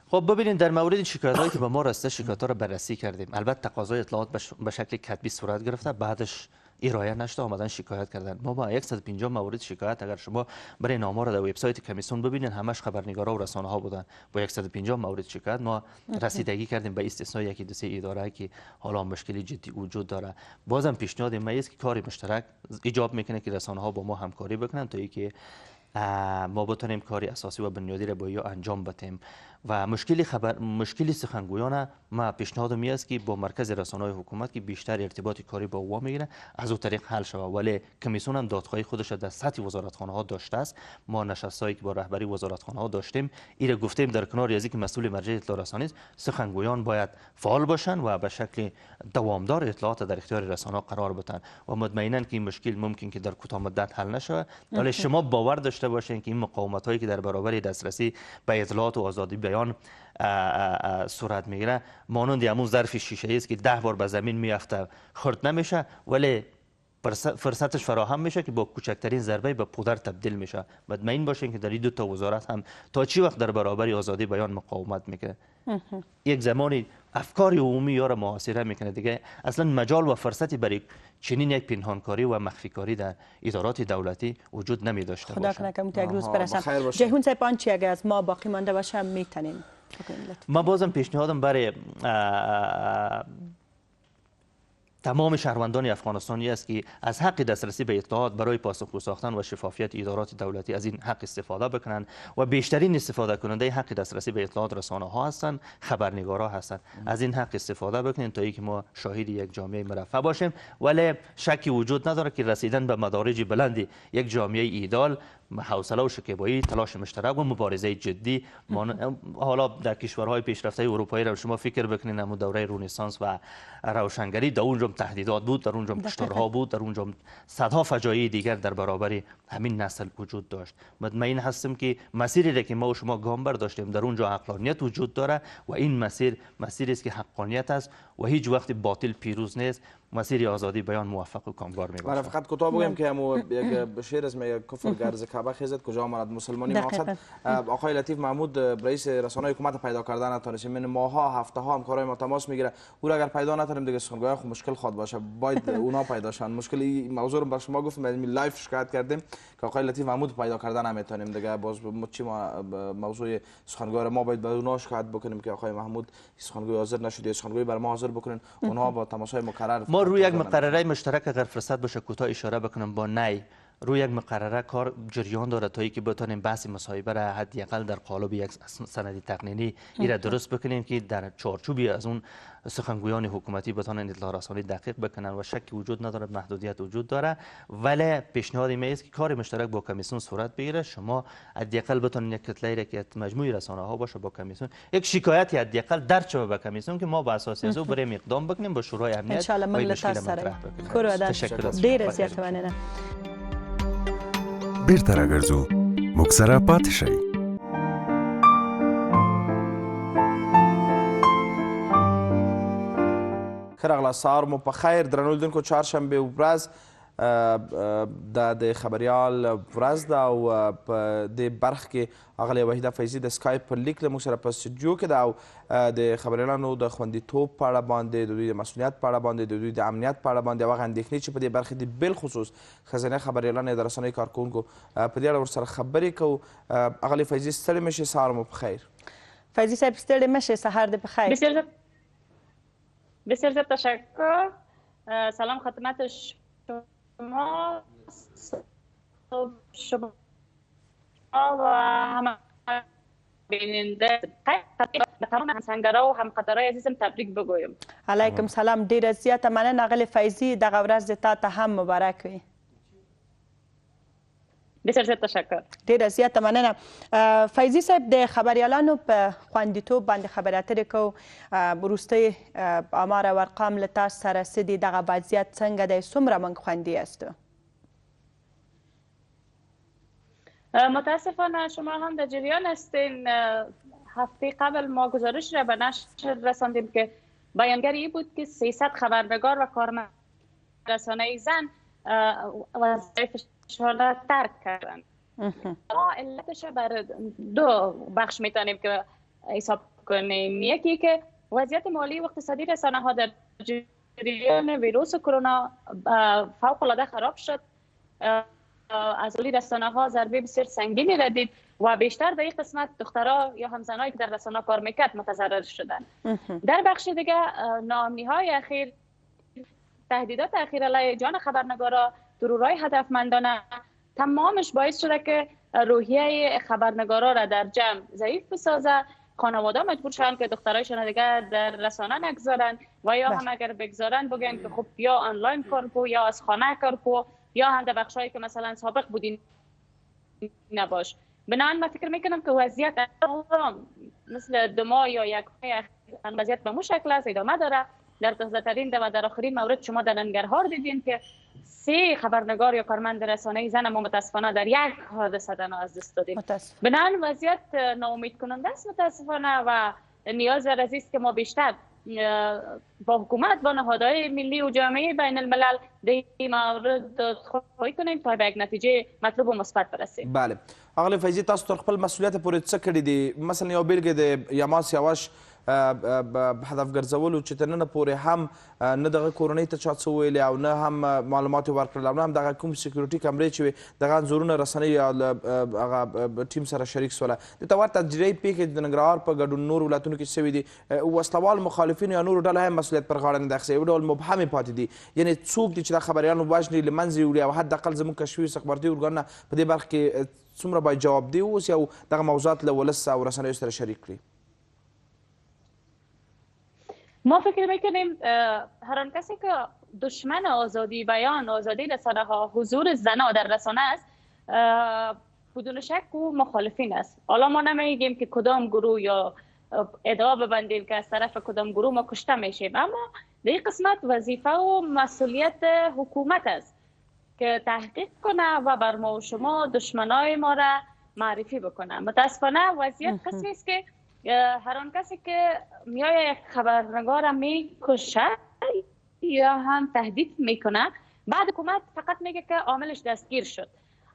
خب ببینید در مورد شکایت هایی که به ما رسیده، شکایت ها را بررسی کردیم. البته تقاضای اطلاعات به شکل کتبی صورت گرفته، بعدش ارائه نشده، آمدن شکایت کردن. ما با 150 مورد شکایت، اگر شما برای آمار در وبسایت کمیسیون ببینید، همش خبرنگارا و رسانه ها بودن. با 150 مورد شکایت ما رسیدگی کردیم به استثنای یکی دو سه اداره که حالا مشکل جدی وجود داره. بازم پیشنهاد ما است که کار مشترک ایجاب میکنه که رسانه ها با ما همکاری بکنن تا اینکه ما بتونیم کاری اساسی و بنیادی را با یا انجام بدیم. و مشکل سخنگویان ما پیشنهاد می است که با مرکز رسانه‌های حکومت که بیشتر ارتباط کاری با او میگیره از اون طریق حل شود. ولی کمیسیون هم دادخواهی خودش در سطح وزارتخانه ها داشته است. ما نشستایی که با رهبری وزارتخانه ها داشتیم، ایره گفتیم در کنار از اینکه مسئول مرجع اطلاع رسانی است، سخنگویان باید فعال باشن و به شکل دوامدار اطلاعات در اختیار رسانه قرار بدن و مطمئنا که این مشکل ممکن که در کوتاه مدت حل نشه. ولی شما باور داشته باشین که این مقاومت هایی که در برابر دسترسی به اطلاعات و آزادی بیان صورت میگیره مانند همون ظرف شیشه است که 10 بار به زمین میافته خرد نمیشه، ولی فرصتش فراهم میشه که با کوچکترین ضربه به پودر تبدیل میشه. مطمئن باشین که در این دو تا وزارت هم تا چی وقت در برابر آزادی بیان مقاومت میکنه. یک زمانی افکار عمومی یا را محاصره میکنه، دیگه اصلا مجال و فرصتی برای چنین یک پنهانکاری و مخفیکاری در ادارات دولتی وجود نمی داشته باشه. خدا کنه که یک روز برسم. جهون صاحب آنچه اگر از ما باقی مانده باشه میتونیم. ما بازم پیشنهادم برای تمام شهروندان افغانستانی است که از حق دسترسی به اطلاعات برای پاسخگو ساختن و شفافیت ادارات دولتی از این حق استفاده بکنند و بیشترین استفاده کننده حق دسترسی به اطلاعات رسانه ها هستند، خبرنگارا هستند. از این حق استفاده بکنید تا اینکه ما شاهد یک جامعه مرفه باشیم. ولی شکی وجود نداره که رسیدن به مدارج بلند یک جامعه ایدال حوصله و شکیبایی، تلاش مشترک و مبارزه جدی. حالا در کشورهای پیشرفته اروپایی را شما فکر بکنید، همون دوره رنسانس و روشنگری، در اونجا تهدیدات بود، در اونجا کشتارها بود، در اونجا صدها فجایع دیگر در برابر همین نسل وجود داشت. مطمئن هستم که مسیری را که ما و شما گام برداشتیم در اونجا عقلانیت وجود داره و این مسیری است که حقانیت است و هیچ وقت باطل پیروز نیست. مسیر آزادی بیان موفق و کامگار می باشه. فقط کوتاه بگم که همو یک شعر اسم یک کفر گرز کعبه خیزد کجا آمد مسلمانی مقصد. آقای لطیف محمود رئیس رسانه حکومت پیدا کردن نتونستیم، من ماها هفته ها همکارای ما تماس میگیره، او اگر پیدا نتونیم دیگه سخنگوی خو مشکل خود باشه، باید اونا پیدا شن. مشکلی موضوع رو به شما گفتم، لایف شکایت کردیم که آقای لطیف محمود پیدا کردن نمیتونیم دیگه. باز چی موضوع سخنگوی ما باید به اونا شکایت بکنیم که آقای محمود سخنگوی حاضر نشد، سخنگوی بر ما حاضر بکنن، اونها با تماسهای مکرر. ما روی یک مقرره مشترک اگر فرصت باشه کوتاه اشاره بکنم با نی روی یک مقرره کار جریان داره تا اینکه بتونیم بحث مصاحبه را حداقل در قالب یک سند تقنینی را درست بکنیم که در چارچوبی از اون سخنگویان حکومتی بتونن اطلاع رسانی دقیق بکنن و شکی وجود نداره، محدودیت وجود داره. ولی پیشنهاد می است که کار مشترک با کمیسیون صورت بگیره. شما حداقل بتونین یک کتله را که مجموعه رسانه ها باشه با کمیسیون یک شکایتی حداقل درج شود به کمیسیون که ما به اساس از او بریم اقدام بکنیم با شورای امنیت ان شاء الله موږ له تاسو سره کور تشکر. ډیره زیاته مننه. بیرته راګرځو موږ سره پاتې شئ. ښه راغلاست، سهار مو په خیر درنو لیدونکو. چهارشنبې ورځ د خبریال ورځ ده او په دې برخه کې اغلې وحیده فیضي د سکایپ پر لیک له موږ سره په سټوډیو کې ده او د خبریالانو د خوندیتوب په اړه باندې، د دوی د مسؤلیت په اړه باندې، د دوی د امنیت په اړه باندې او هغه اندېښنې چې په دې برخه دي بالخصوص ښځینه خبریالانو یا د رسنیو کارکوونکو په دې اړه ورسره خبرې کوو. اغلې فیضي ستړې مه شئ، سهار مو په خیر. فیضي صاحب ستړي مه شئ، سهار دې په خیر. بسیار زیاد تشکر. سلام خدمت شما و همه بیننده به تمام همسنگرا و همقطرهای عزیزم تبریک بگویم. علیکم سلام، ډیره زیاته مننه اغلې فیضي، دغه ورځ دې تا ته هم مبارک وي. بسیار زیاد تشکر. ډیره زیاته مننه. فیضي صاحب د خبریالانو په خوندیتوب باندې خبرې اترې کوو. وروستۍ آمار او ارقام له تاسو سره څه دي؟ دغه وضعیت څنګه دی؟ څومره موږ خوندي یاستو؟ متاسفانه شما هم در جریان هستین. هفته قبل ما گزارش را به نشر رساندیم که بیانگر این بود که 300 خبرنگار و کارمند رسانه زن وظایفشان را ترک کردند. ما علتش بر دو بخش میتونیم که حساب کنیم. یکی که وضعیت مالی و اقتصادی رسانه ها در جریان ویروس کرونا فوق العاده خراب شد. از اولی رسانه ها ضربه بسیار سنگینی را دید و بیشتر در این قسمت دخترها یا همزنایی که در رسانه کار میکرد متضرر شدند. در بخش دیگه ناامنی های اخیر، تهدیدات اخیر علیه جان خبرنگارا، ترورهای هدفمندانه، تمامش باعث شده که روحیه خبرنگارا را در جمع ضعیف بسازه. خانواده مجبور شدن که دخترایشان دیگه در رسانه نگذارن و یا هم اگر بگذارن بگن که خب یا آنلاین کار کو یا از خانه کار کو یا هم در بخشایی که مثلا سابق بودین نباش. بنابراین من فکر میکنم که وضعیت مثل 2 ماه یا 1 ماه وضعیت به مو شکل است، ادامه داره. در تازه ترین و در آخرین مورد شما در ننگرهار دیدین که 3 خبرنگار یا کارمند رسانه زن ما متاسفانه در یک حادثه از دست دادیم. بنابراین وضعیت ناامید کننده است متاسفانه و نیاز است که ما بیشتر با حکومت و نهادهای ملی و جامعه بین الملل در این مورد خواهی کنیم تا به یک نتیجه مطلوب و مثبت برسیم. بله اغلې فیضي، تاسو تر خپل مسؤلیت پورې څه کړي دي؟ مثلا یو بیلګه د یماس یواش هدف ګرځولو چې تر ننه پورې هم نه دغه کورنۍ ته چا څه ویلي او نه هم معلومات یې ورکړل او نه هم دغه کوم سکیورټي کمرې چې وې دغه انځورونه رسنۍ هغه ټیم سره شریک سوله. دې ته ورته جدي پیښې د ننګرهار په ګډون نورو ولایتونو کې شوي دي. وسلوال مخالفینو یا نورو ډلو هم مسؤلیت پر غاړه نه اخیستی، یو ډول مبهمې پاتې دي. یعنې څوک دي چې دا خبریالان وژني، له منځه یې وړي او حداقل زموږ کشفي استخباراتي ارګانونه په دې برخه کې څومره باید جوابدهي واوسي او دغه موضوعات له ولس او رسنیو سره شریک کړي؟ ما فکر میکنیم هر آن کسی که دشمن آزادی بیان، آزادی رسانه ها، حضور زنها در رسانه است، بدون شک او مخالفین است. حالا ما نمیگیم که کدام گروه یا ادعا ببندیم که از طرف کدام گروه ما کشته میشیم، اما در این قسمت وظیفه و مسئولیت حکومت است که تحقیق کنه و بر ما و شما دشمنای ما را معرفی بکنه. متاسفانه وضعیت کسی است که هر آن کسی که میای یک خبرنگار میکشه یا هم تهدید میکنه، بعد حکومت فقط میگه که عاملش دستگیر شد.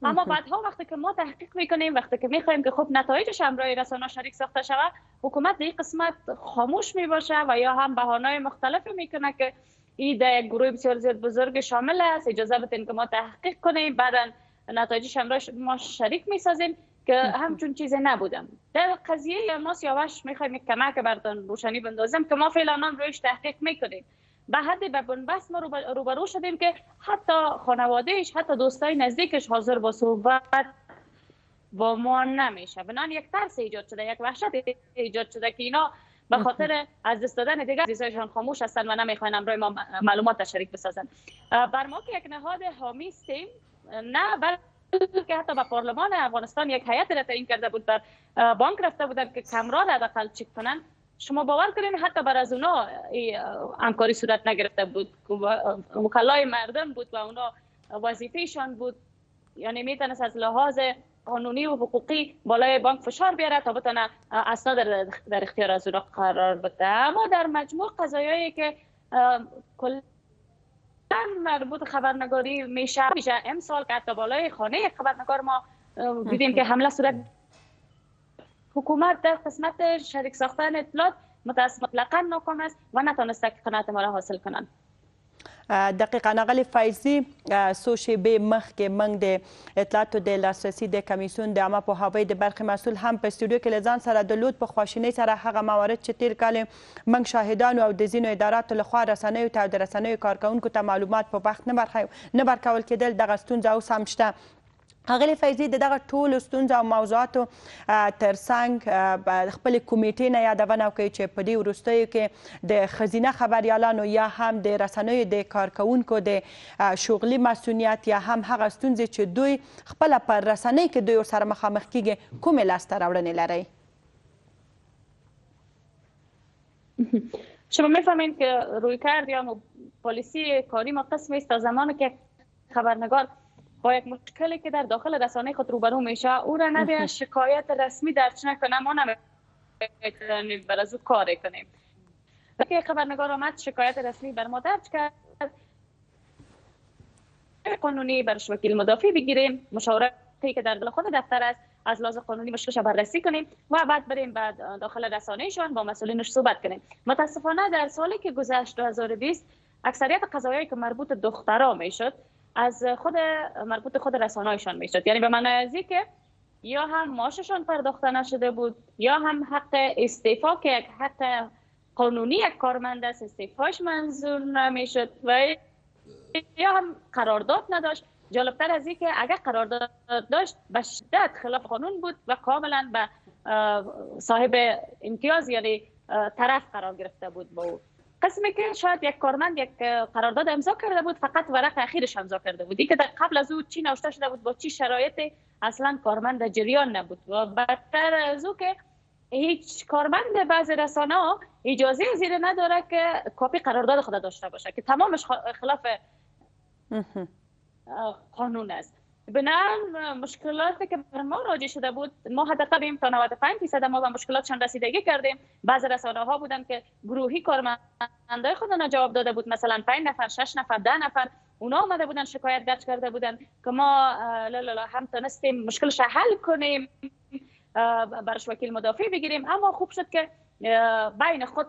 اما بعدها وقتی که ما تحقیق میکنیم، وقتی که میخوایم که خب نتایجش هم برای رسانه شریک ساخته شود، حکومت در این قسمت خاموش میباشه و یا هم بهانه‌های مختلفی میکنه که این در یک گروه بسیار زیاد بزرگ شامل است، اجازه بدین که ما تحقیق کنیم، بعدا نتایجش هم ما شریک میسازیم که همچون چیزی نبودم. در قضیه یماس یواش میخوایم یک کمک براتون روشنی بندازم که ما فعلا رویش تحقیق میکنیم به حد به بنبست ما روبرو شدیم که حتی خانوادهش، حتی دوستای نزدیکش حاضر با صحبت با ما نمیشه. بنان یک ترس ایجاد شده، یک وحشت ایجاد شده که اینا به خاطر از دست دادن دیگر عزیزایشان خاموش هستن و نمیخواین امروی ما معلومات شریک بسازن. بر ما که یک نهاد حامی هستیم، نه بلکه حتی به پارلمان افغانستان یک هیئت را تعیین کرده بود، در بانک رفته بودن که کمرا را حداقل چک کنن. شما باور کنین حتی بر از اونا همکاری صورت نگرفته بود، وکلای مردم بود و اونا وظیفهشان بود، یعنی میتونست از لحاظ قانونی و حقوقی بالای بانک فشار بیاره تا بتونه اسناد در اختیار از اونا قرار بده. اما در مجموع قضایایی که کلا مربوط خبرنگاری میشه امسال که حتی بالای خانه خبرنگار ما دیدیم که حمله صورت، حکومت در قسمت شریک ساختن اطلاعات مطلقاً ناکام است و نتونسته که قناعت ما را حاصل کنند. دقیقاً اغلی فایزی څو شیبې مخکې موږ د اطلاعاتو د لاسرسي د کمیسیون د عامه پوهاوي د برخې مسؤل هم په استودیو کې له ځان سره درلود. په خواشینۍ سره هغه موارد چې تیر کال موږ شاهدانو او د ځینو اداراتو لخوا رسنیو ته او د رسنیو کارکوونکو ته معلومات په وخت نه ورکول کېدل، دغه ستونزه اوس هم شته. اغلی فیضی د دغه ټولو ستونزو او موضوعاتو ترڅنګ خپلې کمیټې نه یادونه وکړئ چې په دې وروستیو کې د ښځینه خبریالانو یا هم د رسنیو د کارکوونکو د شغلي مسؤلیت یا هم هغه ستونزې چې دوی خپله پر رسنۍ کې دوی ورسره مخامخ کیږي کومې لاسته راوړنې لرئ؟ شما میفهمید که رویکرد یا پالیسی کاری ما قسمی است تا زمانی که خبرنگار با یک مشکلی که در داخل رسانه خود روبرو میشه او را نده شکایت رسمی درج نکنه، ما نمیتونیم بر از او کار کنیم. وقتی خبرنگار آمد شکایت رسمی بر ما درج کرد، قانونی برش وکیل مدافع بگیریم، مشاورتی که در دل خود دفتر است از لحاظ قانونی مشکلش بررسی کنیم و بعد بریم بعد داخل رسانهشان با مسئولینش صحبت کنیم. متاسفانه در سالی که گذشت 2020 اکثریت قضایایی که مربوط دخترها میشد از خود مربوط خود رسانه‌شان میشد، یعنی به معنی ازی که یا هم معاششان پرداخته نشده بود یا هم حق استعفا که یک حق قانونی یک کارمند است استعفاش منظور نمیشد و یا هم قرارداد نداشت. جالبتر از این که اگر قرارداد داشت به شدت خلاف قانون بود و کاملا به صاحب امتیاز یعنی طرف قرار گرفته بود با او. قسمی که شاید یک کارمند یک قرارداد امضا کرده بود، فقط ورق اخیرش امضا کرده بود، که در قبل از او چی نوشته شده بود با چی شرایطی اصلا کارمند در جریان نبود. و بدتر از او که هیچ کارمند بعضی رسانه‌ها اجازه زیر نداره که کاپی قرارداد خود داشته باشه که تمامش خلاف قانون است. بنابراین مشکلاتی که بر ما راجع شده بود، ما حداقل تا 95% ما به مشکلاتشان رسیدگی کردیم. بعضی رسانه‌ها بودن که گروهی کارمندای خودشون جواب داده بود، مثلا 5 نفر 6 نفر 10 نفر اونا آمده بودن شکایت درج کرده بودن که ما هم تونستیم مشکلش حل کنیم، برش وکیل مدافع بگیریم. اما خوب شد که بین خود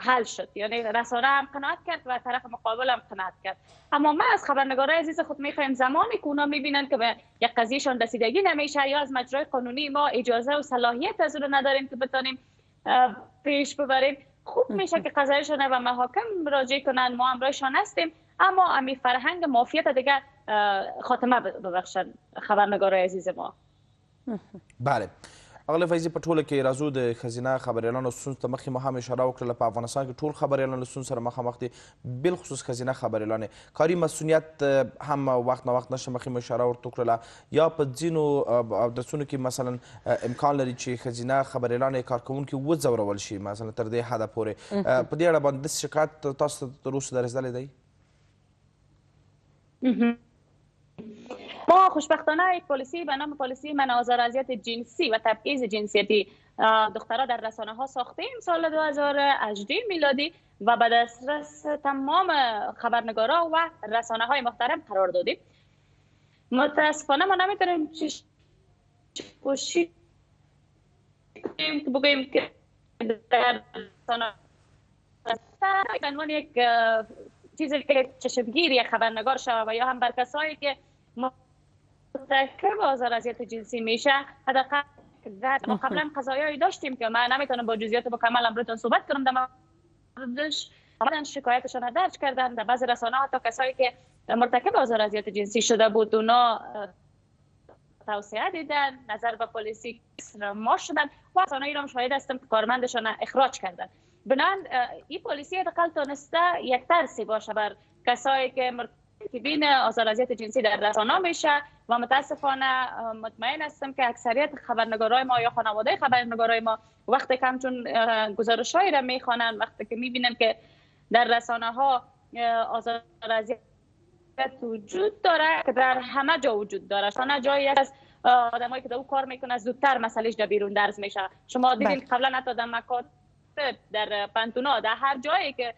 حل شد، یعنی رسانه هم قناعت کرد و طرف مقابل هم قناعت کرد. اما ما از خبرنگارای عزیز خود میخوایم زمانی که اونا میبینن که به یک قضیهشان رسیدگی نمیشه یا از مجرای قانونی ما اجازه و صلاحیت از اون نداریم که بتونیم پیش ببریم، خوب میشه که قضایشان به محاکم راجع کنن. ما همراهشان هستیم، اما امی فرهنگ مافیت دیگه خاتمه ببخشن خبرنگارای عزیز ما. بله اغلی فیضی په ټوله کې راځو د ښځینه خبریالانو ستونزو ته مخکې ما هم اشاره وکړله. په افغانستان کې ټول خبریالان له ستونزو سره مخامخ دي، بالخصوص ښځینه خبریالانې. کاري مسؤلیت هم وخت نه وخت نشته، مخکې مو اشاره ورته وکړله. یا په ځینو اودسونو کې مثلا امکان لري چې ښځینه خبریالانې کارکوونکي وځورول شي مثلا تر دې حده پورې. په دې اړه باندې داسې شکایت تاسو ته تر اوسه رسیدلی دی؟ ما خوشبختانه یک پالیسی به نام پالیسی منع آزار جنسی و تبعیض جنسیتی دخترها در رسانه ها ساختیم سال 2018 میلادی و به دسترس تمام خبرنگارا و رسانه های محترم قرار دادیم. متاسفانه ما نمیتونیم بگوییم که در رسانه به عنوان یک چیزی که چشمگیر یک خبرنگار شود و یا هم بر کسایی که مرتکب آزار اذیت جنسی میشه. حداقل ما قبلا قضایایی داشتیم که من نمیتونم با جزئیات مکمل امروز صحبت کنم در موردش، آمدن شکایتشان را درج کردن. در بعضی رسانه‌ها حتی کسایی که مرتکب آزار اذیت جنسی شده بود اونا توصیه دیدن، نظر به پلیسی ما شدن و از آنها شاهد هستم که کارمندشان اخراج کردن. بنابراین این پلیسی حداقل تونسته یک ترسی باشه بر کسایی که مرتکبین آزار اذیت جنسی در رسانه میشه و متاسفانه مطمئن هستم که اکثریت خبرنگارای ما یا خانواده خبرنگارای ما وقتی که همچون گزارش‌هایی را میخوانن، وقتی که میبینن که در رسانه ها آزار اذیت وجود داره که در همه جا وجود داره، رسانه جایی از آدمایی که در او کار میکنه زودتر مسئلهش در بیرون درز میشه. شما دیدین قبلا حتی در مکاتب، در پانتونا، در هر جایی که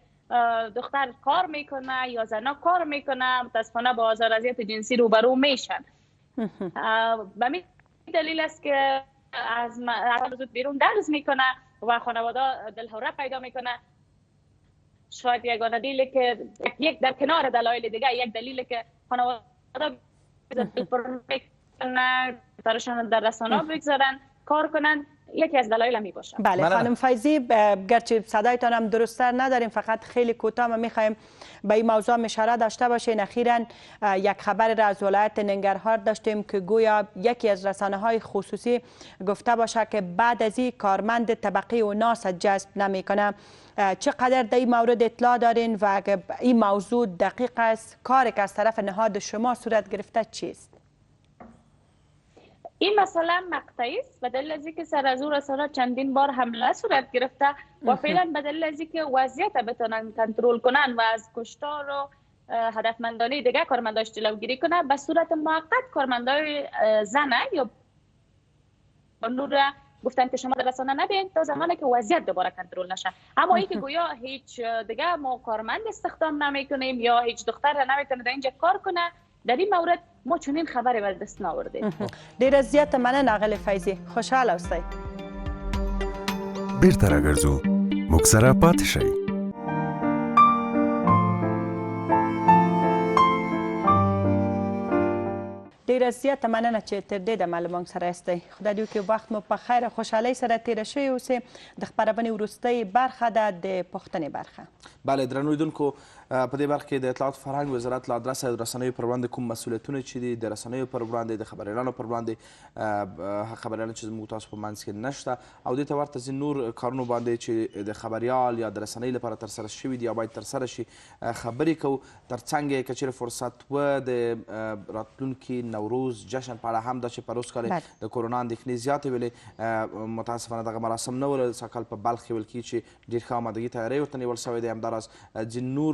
دختر کار میکنه یا زنا کار میکنه متاسفانه با آزار اذیت جنسی روبرو میشن. به همین دلیل است که از زود بیرون درز میکنه و خانواده دلهوره پیدا میکنه. شاید یگانه دلیلی که یک در کنار دلایل دیگه، یک دلیلی که خانواده برشان در رسانه بگذارن کار کنن، یکی از دلایل می باشه. بله خانم فیضی، گرچه صدایتان هم درست‌تر نداریم، فقط خیلی کوتاه ما می‌خوایم به این موضوع اشاره داشته باشین. اخیراً یک خبر را از ولایت ننگرهار داشتیم که گویا یکی از رسانه‌های خصوصی گفته باشه که بعد از این کارمند طبقه و ناس جذب نمی‌کنه. چقدر در این مورد اطلاع دارین و اگر این موضوع دقیق است، کاری که از طرف نهاد شما صورت گرفته چیست؟ این مسئله مقطعی است به دلیل از اینکه سر از او رسانه چندین بار حمله صورت گرفته و فعلا به دلیل از اینکه وضعیت بتونن کنترل کنن و از کشتار و هدفمندانه دیگه کارمنداش جلوگیری کنه، به صورت موقت کارمندای زنه یا بانو را گفتن که شما در رسانه نبین تا زمانی که وضعیت دوباره کنترل نشه. اما اینکه گویا هیچ دیگه ما کارمند استخدام نمیکنیم یا هیچ دختر نمیتونه در اینجا کار کنه، در این مورد ما چنین خبری به دست نآوردیم. ډیر زیات مننه آقای فیضی، خوشحال اوسئ. بیرته راګرځو، موږ سره پاتې شئ. ډیر زیات مننه چې تر دې دمه له موږ سره یاستئ. خدای دې وکړي وخت مو په خیر او خوشحالۍ سره تېره شوې اوسې. د خپرونې وروستۍ برخه ده د پوښتنې برخه. بله درنو لیدونکو، په دې برخه کې د اطلاعات فرهنګ وزارت له ادرسه د رسنیو پر وړاندې کوم مسؤلیتونه چې دي د رسنیو پر وړاندې د خبریالانو پر وړاندې خبریالان چې زموږ تاسو په منځ کې نشته او دې ته ورته ځینې نور کارونو باندې چې د خبریال یا د رسنۍ لپاره ترسره شوي دي یا باید ترسره شي خبرې کوو. ترڅنګ یې که چیرې فرصت و د راتلونکي نوروز جشن په اړه هم دا چې پروس کال د کورونا اندېښنې زیاتې ویلې، متاسفانه دغه مراسم نه ول سږ کال په بلخ کې ویل کېږي چې ډېر ښه آمادګي تیاری ورته نیول شوی دی. همداراز ځینې نور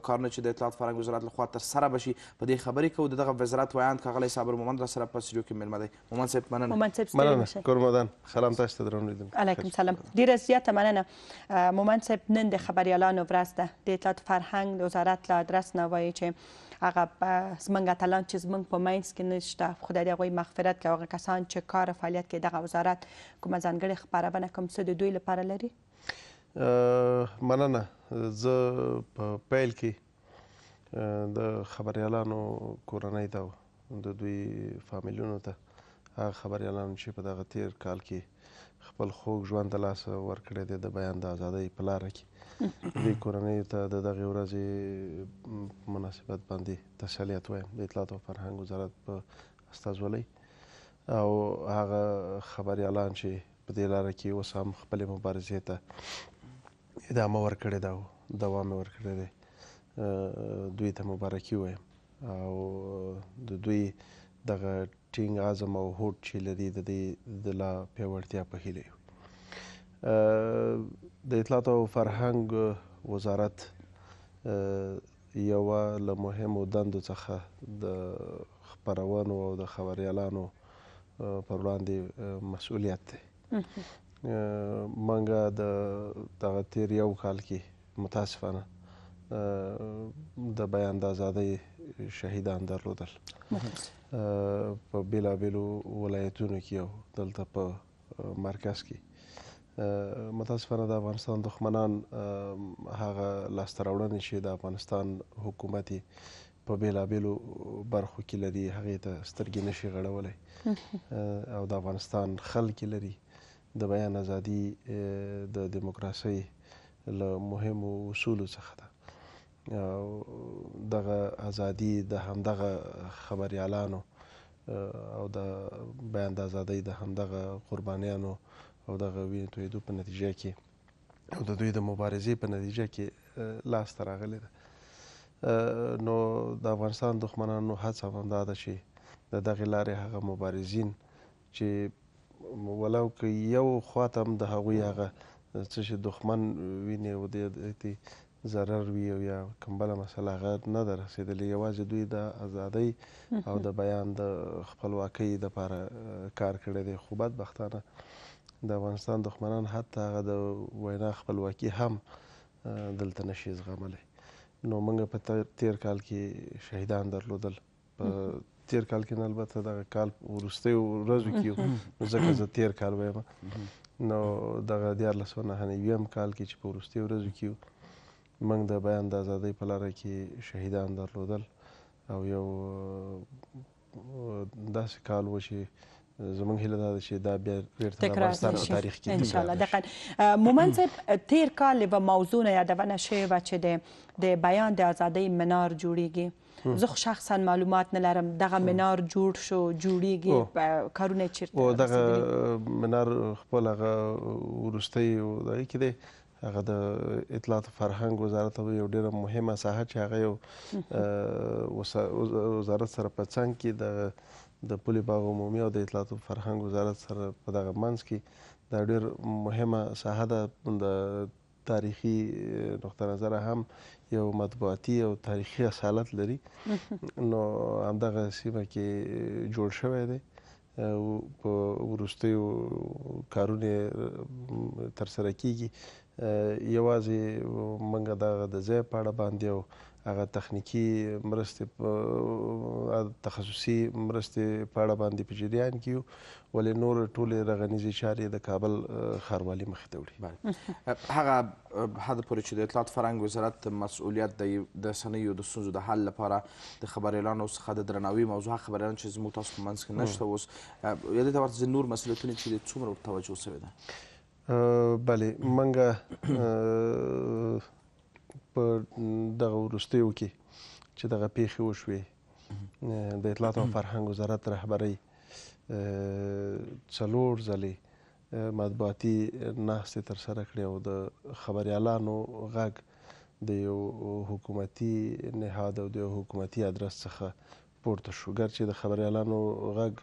کارونه چې د اطلاعات فرهنګ وزارت لخوا ترسره بشي په دې خبرې کوو. د دغه وزارت ویاند ښاغلی صابر مومند را سره په سټوډیو کې مېلمه دی. مومند صاحب مننه. مومند صاحب ستړي کورمدان سلام تاسو ته درنو لیدونکو. علیکم سلام. ډیره زیاته مننه. مومند صاحب، نن د خبریالانو ورځ ده. د اطلاعات فرهنګ د وزارت له ادرس نه وایي چې هغه زموږ اتلان چې زموږ په منځ کې نشته، خدای دې هغوی مغفرت کړي. هغه کسان چې کار او فعالیت کوي دغه وزارت کومه ځانګړې خپرونه کوم څه د دوی لپاره لري؟ مننه. زه په پیل کې د خبریالانو کورنۍ ته د دوی فامیلونو ته، هغه خبریالانو چې په دغه تیر کال کې خپل خوږ ژوند د لاسه ورکړی دی د بیان د ازادۍ په لاره کې، دوی کورنیو ته د دغې ورځې مناسبت باندې تسلیت وایم د اطلاعات او فرهنګ وزارت په استازولۍ او هغه خبریالان چې په دې لاره کې اوس هم خپلې مبارزې ته ادامه ورکړې ده او دوام یې ورکړی دی، دوی ته مبارکي وایم او د دوی دغه ټینګ عزم او هوډ چې لري د دې د لا پیاوړتیا په هیله یو. د اطلاعات او فرهنګ وزارت یوه له مهمو دندو څخه د خپرونو او د خبریالانو پر وړاندې مسؤلیت دی. موږ د دغه تیر یو کال کې متاسفانه د بیان د ازادۍ شهیدان درلودل په بېلابېلو ولایتونو کې او دلته په مرکز کې. متاسفانه د افغانستان دښمنان هغه لاسته راوړنې چې د افغانستان حکومت په بېلابېلو برخو کې لري هغې ته سترګې نشي غړولی او د افغانستان خلک لري د بیان ازادي د دیموکراسۍ له مهمو اصولو څخه ده. او دغه ازادي د همدغه خبریالانو او د بیان د ازادۍ د همدغه قربانیانو او دغه وینې تویېدو په نتیجه کې او د دوی د مبارزې په نتیجه کې لاسته راغلې ده. نو د افغانستان دښمنانو هڅه همدا ده چې د دغې لارې هغه مبارزین چې ولو که یو خواته هم د هغوی هغه څه چې دښمن ویني او د ضرر وي او یا کوم بله مسله هغه نه ده رسېدلې، یوازې دوی د ازادۍ او د بیان د خپلواکۍ دپاره کار کړی دی. خو بدبختانه د افغانستان دښمنان حتی هغه د وینا خپلواکي هم دلته نشي زغملی. نو موږ په تېر کال کې شهیدان درلودل. په تېر کال کې نه، البته دغه کال وروستیو ورځو کې یو، ځکه زه تېر کال وایم. نو دغه 1499 کال کې چې په وروستیو ورځو کې یو، موږ د بیان د ازادۍ په لاره کې شهیدان درلودل. او یو داسې کال و چې زموږ هیله دا ده چې دا بیا بیرته د افغانستان په تاریخ کې انشاءالله. دقیقا مومند صاحب، تېر کال یوه موضوع نه یادونه شوې وه چې د بیان د ازادۍ منار جوړیږي. زه خو شخصا معلومات نه لرم دغه منار جوړ شو، جوړیږي، کارونه یې چېرته رسېدلي؟ دغه منار خپل هغه وروستی دغه کې دی، هغه د اطلاعات او فرهنګ وزارت یو ډېره مهمه ساحه چې هغه یو وزارت سره په څنګ کې د پولي باغ عمومي او د اطلاعات او فرهنګ وزارت سره په دغه منځ کې دا ډېر مهمه ساحه ده. د تاریخي نقطه نظره هم یو مطبوعاتي او تاریخي اصالت لري. نو همدغه سیمه کې جوړ شوی دی. په وروستیو کارونه ترسره کیږي. یوازې موږ دغه د ځای په اړه باندې او هغه تخنیکي مرستې تخصصي مرستې په اړه باندې په جریان کې یو، ولې نور ټولې رغنیزې چارې د کابل ښاروالي مخې ته وړي. هغه حد پورې چې د اطلاعات فرهنګ وزارت مسؤلیت د رسنیو د ستونزو د حل لپاره د خبریالانو څخه د درناوي موضوع، خبریالان چې زموږ تاسو په منځ کې نشته اوس، یا دې ته ورته نور مسؤلیتونه چې څومره توجه شوې ده؟ بلې، موږ په دغه وروستیو کې چې دغه پیښې وشوې، د اطلاعات او فرهنګ وزارت رهبرۍ 4 ځلې مطبوعاتي ناستې ترسره کړې او د خبریالانو غږ د یو حکومتي نهاد او د یو حکومتي ادرس څخه پورته شو. ګرچې د خبریالانو غږ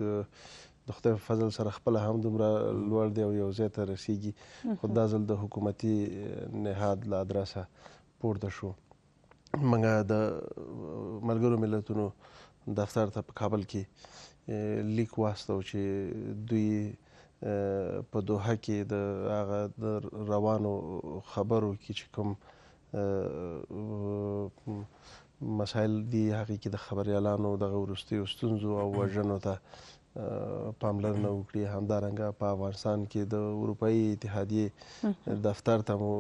د خدای په فضل سره خپله هم دومره لوړ دی او یو ځای ته رسیږي، خو دا ځل د حکومتي نهاد له ادرسه پورته شو. موږ د ملګرو ملتونو دفتر ته په کابل کې لیک واستو چې دوی په دوحه کې د هغه د روانو خبرو کې چې کوم مسایل دي، هغې کې د خبریالانو دغه وروستیو ستونزو او وژنو ته پاملرنه وکړي. همدارنګه په افغانستان کې د اروپایي اتحادیې دفتر ته مو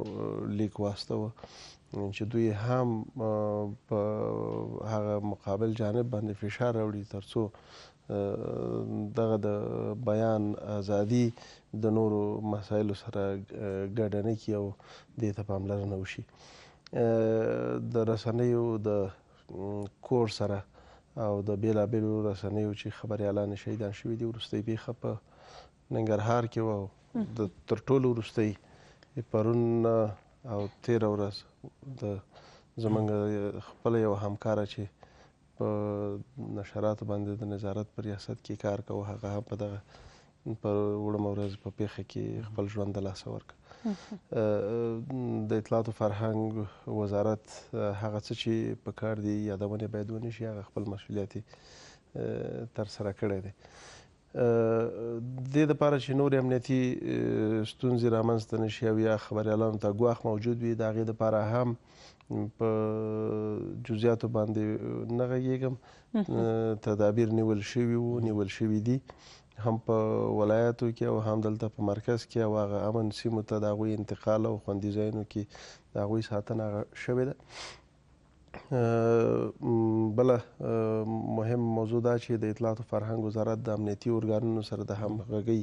لیک واستوه چې دوی هم په هغه مقابل جانب باندې فشار راوړي تر څو دغه د بیان ازادي د نورو مسایلو سره ګډه نه کړي او دې ته پاملرنه وشي. د رسنیو د کور سره او د بېلابېلو رسنیو چې خبریالان شهیدان شوي دي، وروستۍ پیښه په ننګرهار کې وه او تر ټولو وروستۍ پرون او تېره ورځ د زموږ خپله یو همکاره چې په نشراتو باندې د نظارت په ریاست کې کار کوه، هغه هم په دغه په وړمه ورځ په پیښه کې خپل ژوند د لاسه ورکړ. د اطلاعات او فرهنګ وزارت هغه څه چې په کار دي یادونې باید ونه شي، هغه خپل مسؤلیت یې ترسره کړی دی. دې دپاره چې نورې امنیتي ستونزې رامنځته نه شي او یا خبریالانو ته ګواښ موجود وي، د هغې دپاره هم په جزیاتو باندې نه غږېږم، تدابیر نیول شوي وو، نیول شوي دي، هم په ولایاتو کې او هم دلته په مرکز کې او هغه امن سیمو ته د هغوی انتقال او خوندي ځایونو کې د هغوی ساتنه شوې ده. بله مهم موضوع دا چې د اطلاعات او فرهنګ وزارت د امنیتي ارګانونو سره د همغږۍ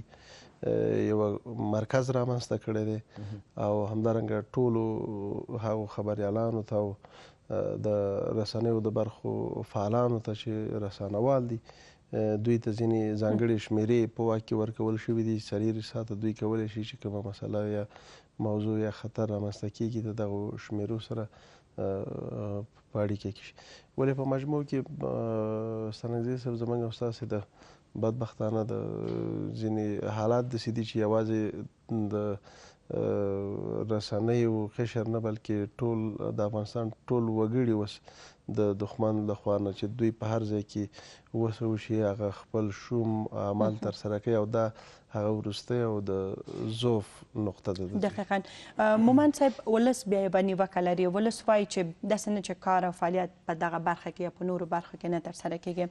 یوه مرکز رامنځته کړی دی او همدارنګه ټولو هغو خبریالانو ته او د رسنیو د برخو فعالانو ته چې رسانهوال دي دوی ته ځینې ځانګړې شمېرې په واک کې ورکول شوي دي. څلېرویشت ساعته دوی کولی شي چې کومه مسله یا موضوع یا خطر رامنځته کېږي د دغو شمېرو سره په اړیکه کې شي. ولې په مجموع کې ستانکزي صاحب زموږ او ستاسې د بدبختانه د ځینې حالات داسې دي چې یوازې د رسنیو قشر نه بلکې ټول د افغانستان ټول وګړي اوس د دښمن له خوا نه چې دوی په هر ځای کې وسه وشي هغه خپل شوم عمل ترسره کوي او دا هغه وروستی او د ضعف نقطه ده. دقیقا مومند صاحب ولس بیا یوه نیوکه لري. ولس وایي چې داسې نه چې کار او فعالیت په دغه برخه کې یا په نورو برخو کې نه ترسره کیږي.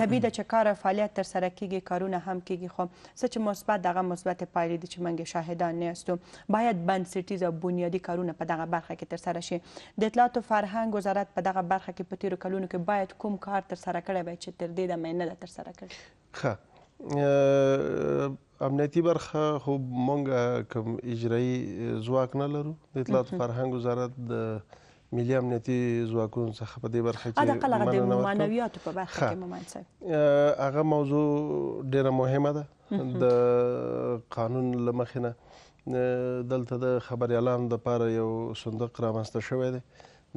طبیعي ده چې کار او فعالیت ترسره کیږي، کارونه هم کیږي، خو څه چې مثبت دغه مثبت پایلې دي چې موږ شاهدان نه یاستو. باید بنسټیز او بنیادي کارونه په دغه برخه کې ترسره شي. د اطلاعات او فرهنګ وزارت په دغه برخه کې په تیرو کلونو کې باید کوم کار ترسره کړی وای چې تر دې دمه نه ده ترسره کړی؟ ښه امنیتي برخه خو مونږ کوم اجرایي ځواک نه لرو. د اطلاعات فرهنګ وزارت د ملي امنیتي ځواکونو څخه په دې برخه کې حداقل هغه د معنویاتو په برخه کې مومند صاحب هغه موضوع ډېره مهمه ده. د قانون له مخې نه دلته د خبریالانو دپاره یو صندوق رامنځته شوی دی.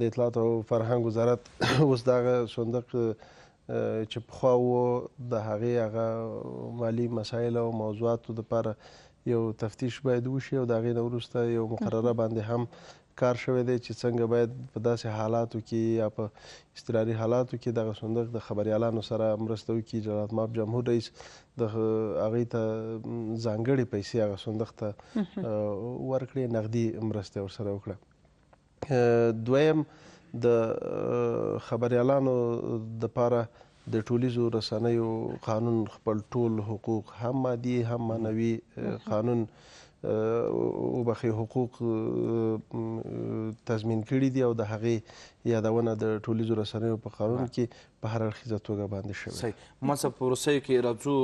د اطلاعات او فرهنګ وزارت اوس دغه صندوق چې پخوا و د هغې هغه مالي مسایل او موضوعاتو دپاره یو تفتیش باید وشي او د هغې نه وروسته یو مقرره باندې هم کار شوی دی چې څنګه باید په داسې حالاتو کې یا په اضطراري حالاتو کې دغه صندوق د خبریالانو سره مرسته وکړي. جلالت مآب جمهور رئیس د هغوی ته ځانګړې پیسې هغه صندوق ته ورکړې، نغدي مرسته یې ورسره وکړه. دویم د خبریالانو دپاره د ټولیزو رسنیو قانون خپل ټول حقوق هم مادي هم معنوي قانون وبخښئ حقوق تضمین کړي دي او د هغې یادونه د ټولیزو رسنیو په قانون کې په هر اړخیزه توګه باندې شوې. صحیح. مومند صاحب په وروستیو کې راځو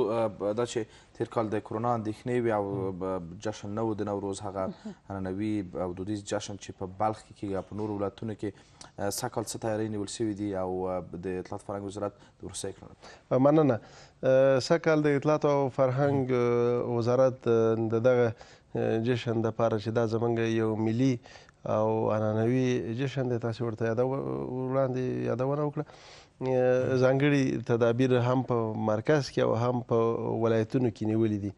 دا چې تېر کال د کرونا اندېښنې وې او جشن نه و د نوروز هغه عنعنوي او دودیز جشن چې په بلخ کې کېږي او په نورو ولایتونو کې سږ کال څه تیاری نیول شوي دي او د اطلاعات فرهنګ وزارت د وروستیو کړنو؟ مننه. سږ کال د اطلاعات او فرهنګ وزارت د دغه جشن دپاره چې دا زموږ یو ملي او عنعنوي جشن دی، تاسې ورته وړاندې یادونه وکړه، ځانګړي تدابیر هم په مرکز کې او هم په ولایتونو کې نیولي دي.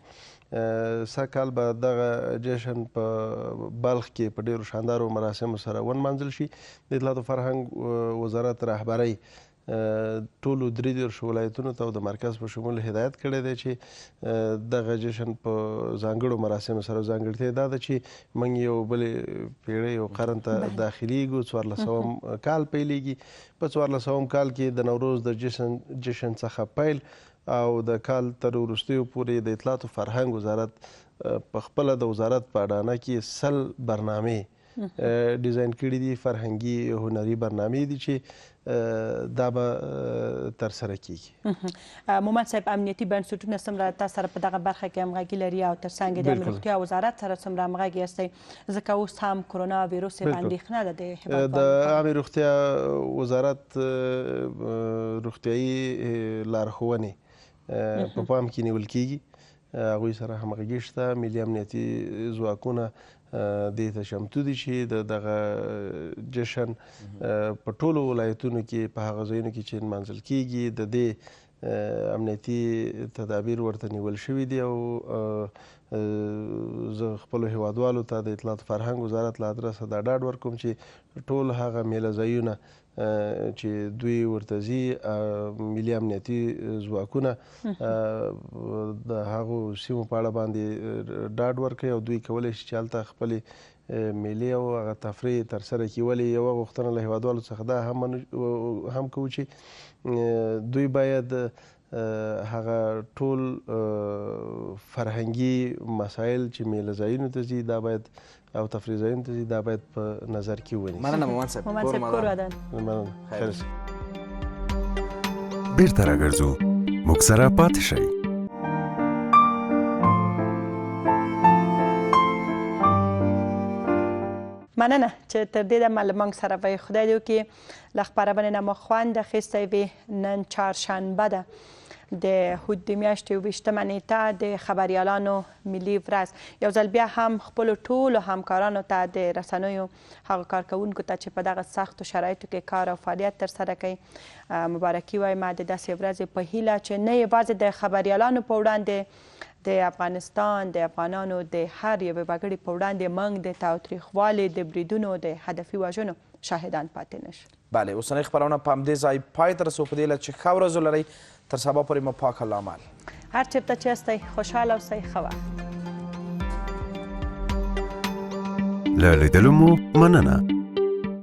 سږ کال به دغه جشن په بلخ کې په ډېرو شاندارو مراسمو سره ونمانځل شي. د اطلاعات او فرهنګ وزارت رهبرۍ ټولو 33 ولایتونو ته او د مرکز په شمول هدایت کړی دی چې دغه جشن په ځانګړو مراسمو سره ځانګړتیا یې دا ده چې موږ یو بلې پیړۍ او قرن ته داخلیږو. 1400 کال پیلیږي. په 1400 کال کې د نوروز د جشن څخه پیل او د کال تر وروستیو پورې د اطلاعات او فرهنګ وزارت په خپله د وزارت په اډانه کې 100 برنامې ډیزاین کړي دي، فرهنګي هنري برنامې دي چې دا به ترسره کیږي. مومند صاحب امنیتي بنسټونه څومره تاسو سره په دغه برخه کې همغږي لري او تر څنګ د امنیتي روغتیا وزارت سره څومره همغږي یاستئ؟ ځکه اوس هم کرونا ویروس یوه اندېښنه ده د هېواد د عامې روغتیا وزارت روغتیایي لارښوونې په پام کې نیول کیږي. هغوی سره همغږي شته. ملي امنیتي ځواکونه دې ته چمتو دي چې دغه جشن په ټولو ولایتونو کې په هغه ځایونو کې چې نمانځل کیږي د دې امنیتي تدابیر ورته نیول شوي دي او زه خپلو هیوادوالو ته د اطلاعات فرهنګ وزارت له ادرسه دا ډاډ ورکوم چې ټول هغه میله ځایونه چې دوی ورته ځي ملي امنیتي ځواکونه د هغو سیمو په اړه باندې ډاډ ورکوي او دوی کولی شي چې هلته خپلې میلې او هغه تفریح ترسره کړي. ولې یوه غوښتنه له هیوادوالو څخه دا هم کوو چې دوی باید هغه ټول فرهنګي مسایل چې میله ځایونو ته ځي دا باید او تفریح ځایونو ته ځي دا باید په نظر کې ونیسي. مننه مومند صاحب. مومند صاحب کور ودان. مننه. خیر شي. بیرته راګرځو موږ سره پاتې شئ. مننه چې تر دې دمه له موږ سره وئ. خدای دې وکړي له خپرونې نه مو خوند اخیستی وي. نن چهارشنبه ده، د هود د میاشتې 28مه نیټه د خبریالانو ملي ورځ. یو ځل بیا هم خپلو ټولو همکارانو ته د رسنیو هغو کارکوونکو ته چې په دغه سختو شرایطو کې کار او فعالیت ترسره کوي مبارکي وایم د داسې ورځې په هیله چې نه یوازې د خبریالانو په وړاندې د افغانستان د افغانانو د هر یوې وګړي په وړاندې موږ د تاوتریخوالي د بریدونو د هدفي وژنو شاهدان پاتې نشو. بله، اوسنۍ خپرونه په همدې ځای پای ته رسو. په دې هیله چې ښه ورځ ولرئ. تر سبا پورې مو پاک الله امان. هر چېرته چې یاستئ خوشحاله اوسئ. ښه وخت. له لیدلو مو مننه.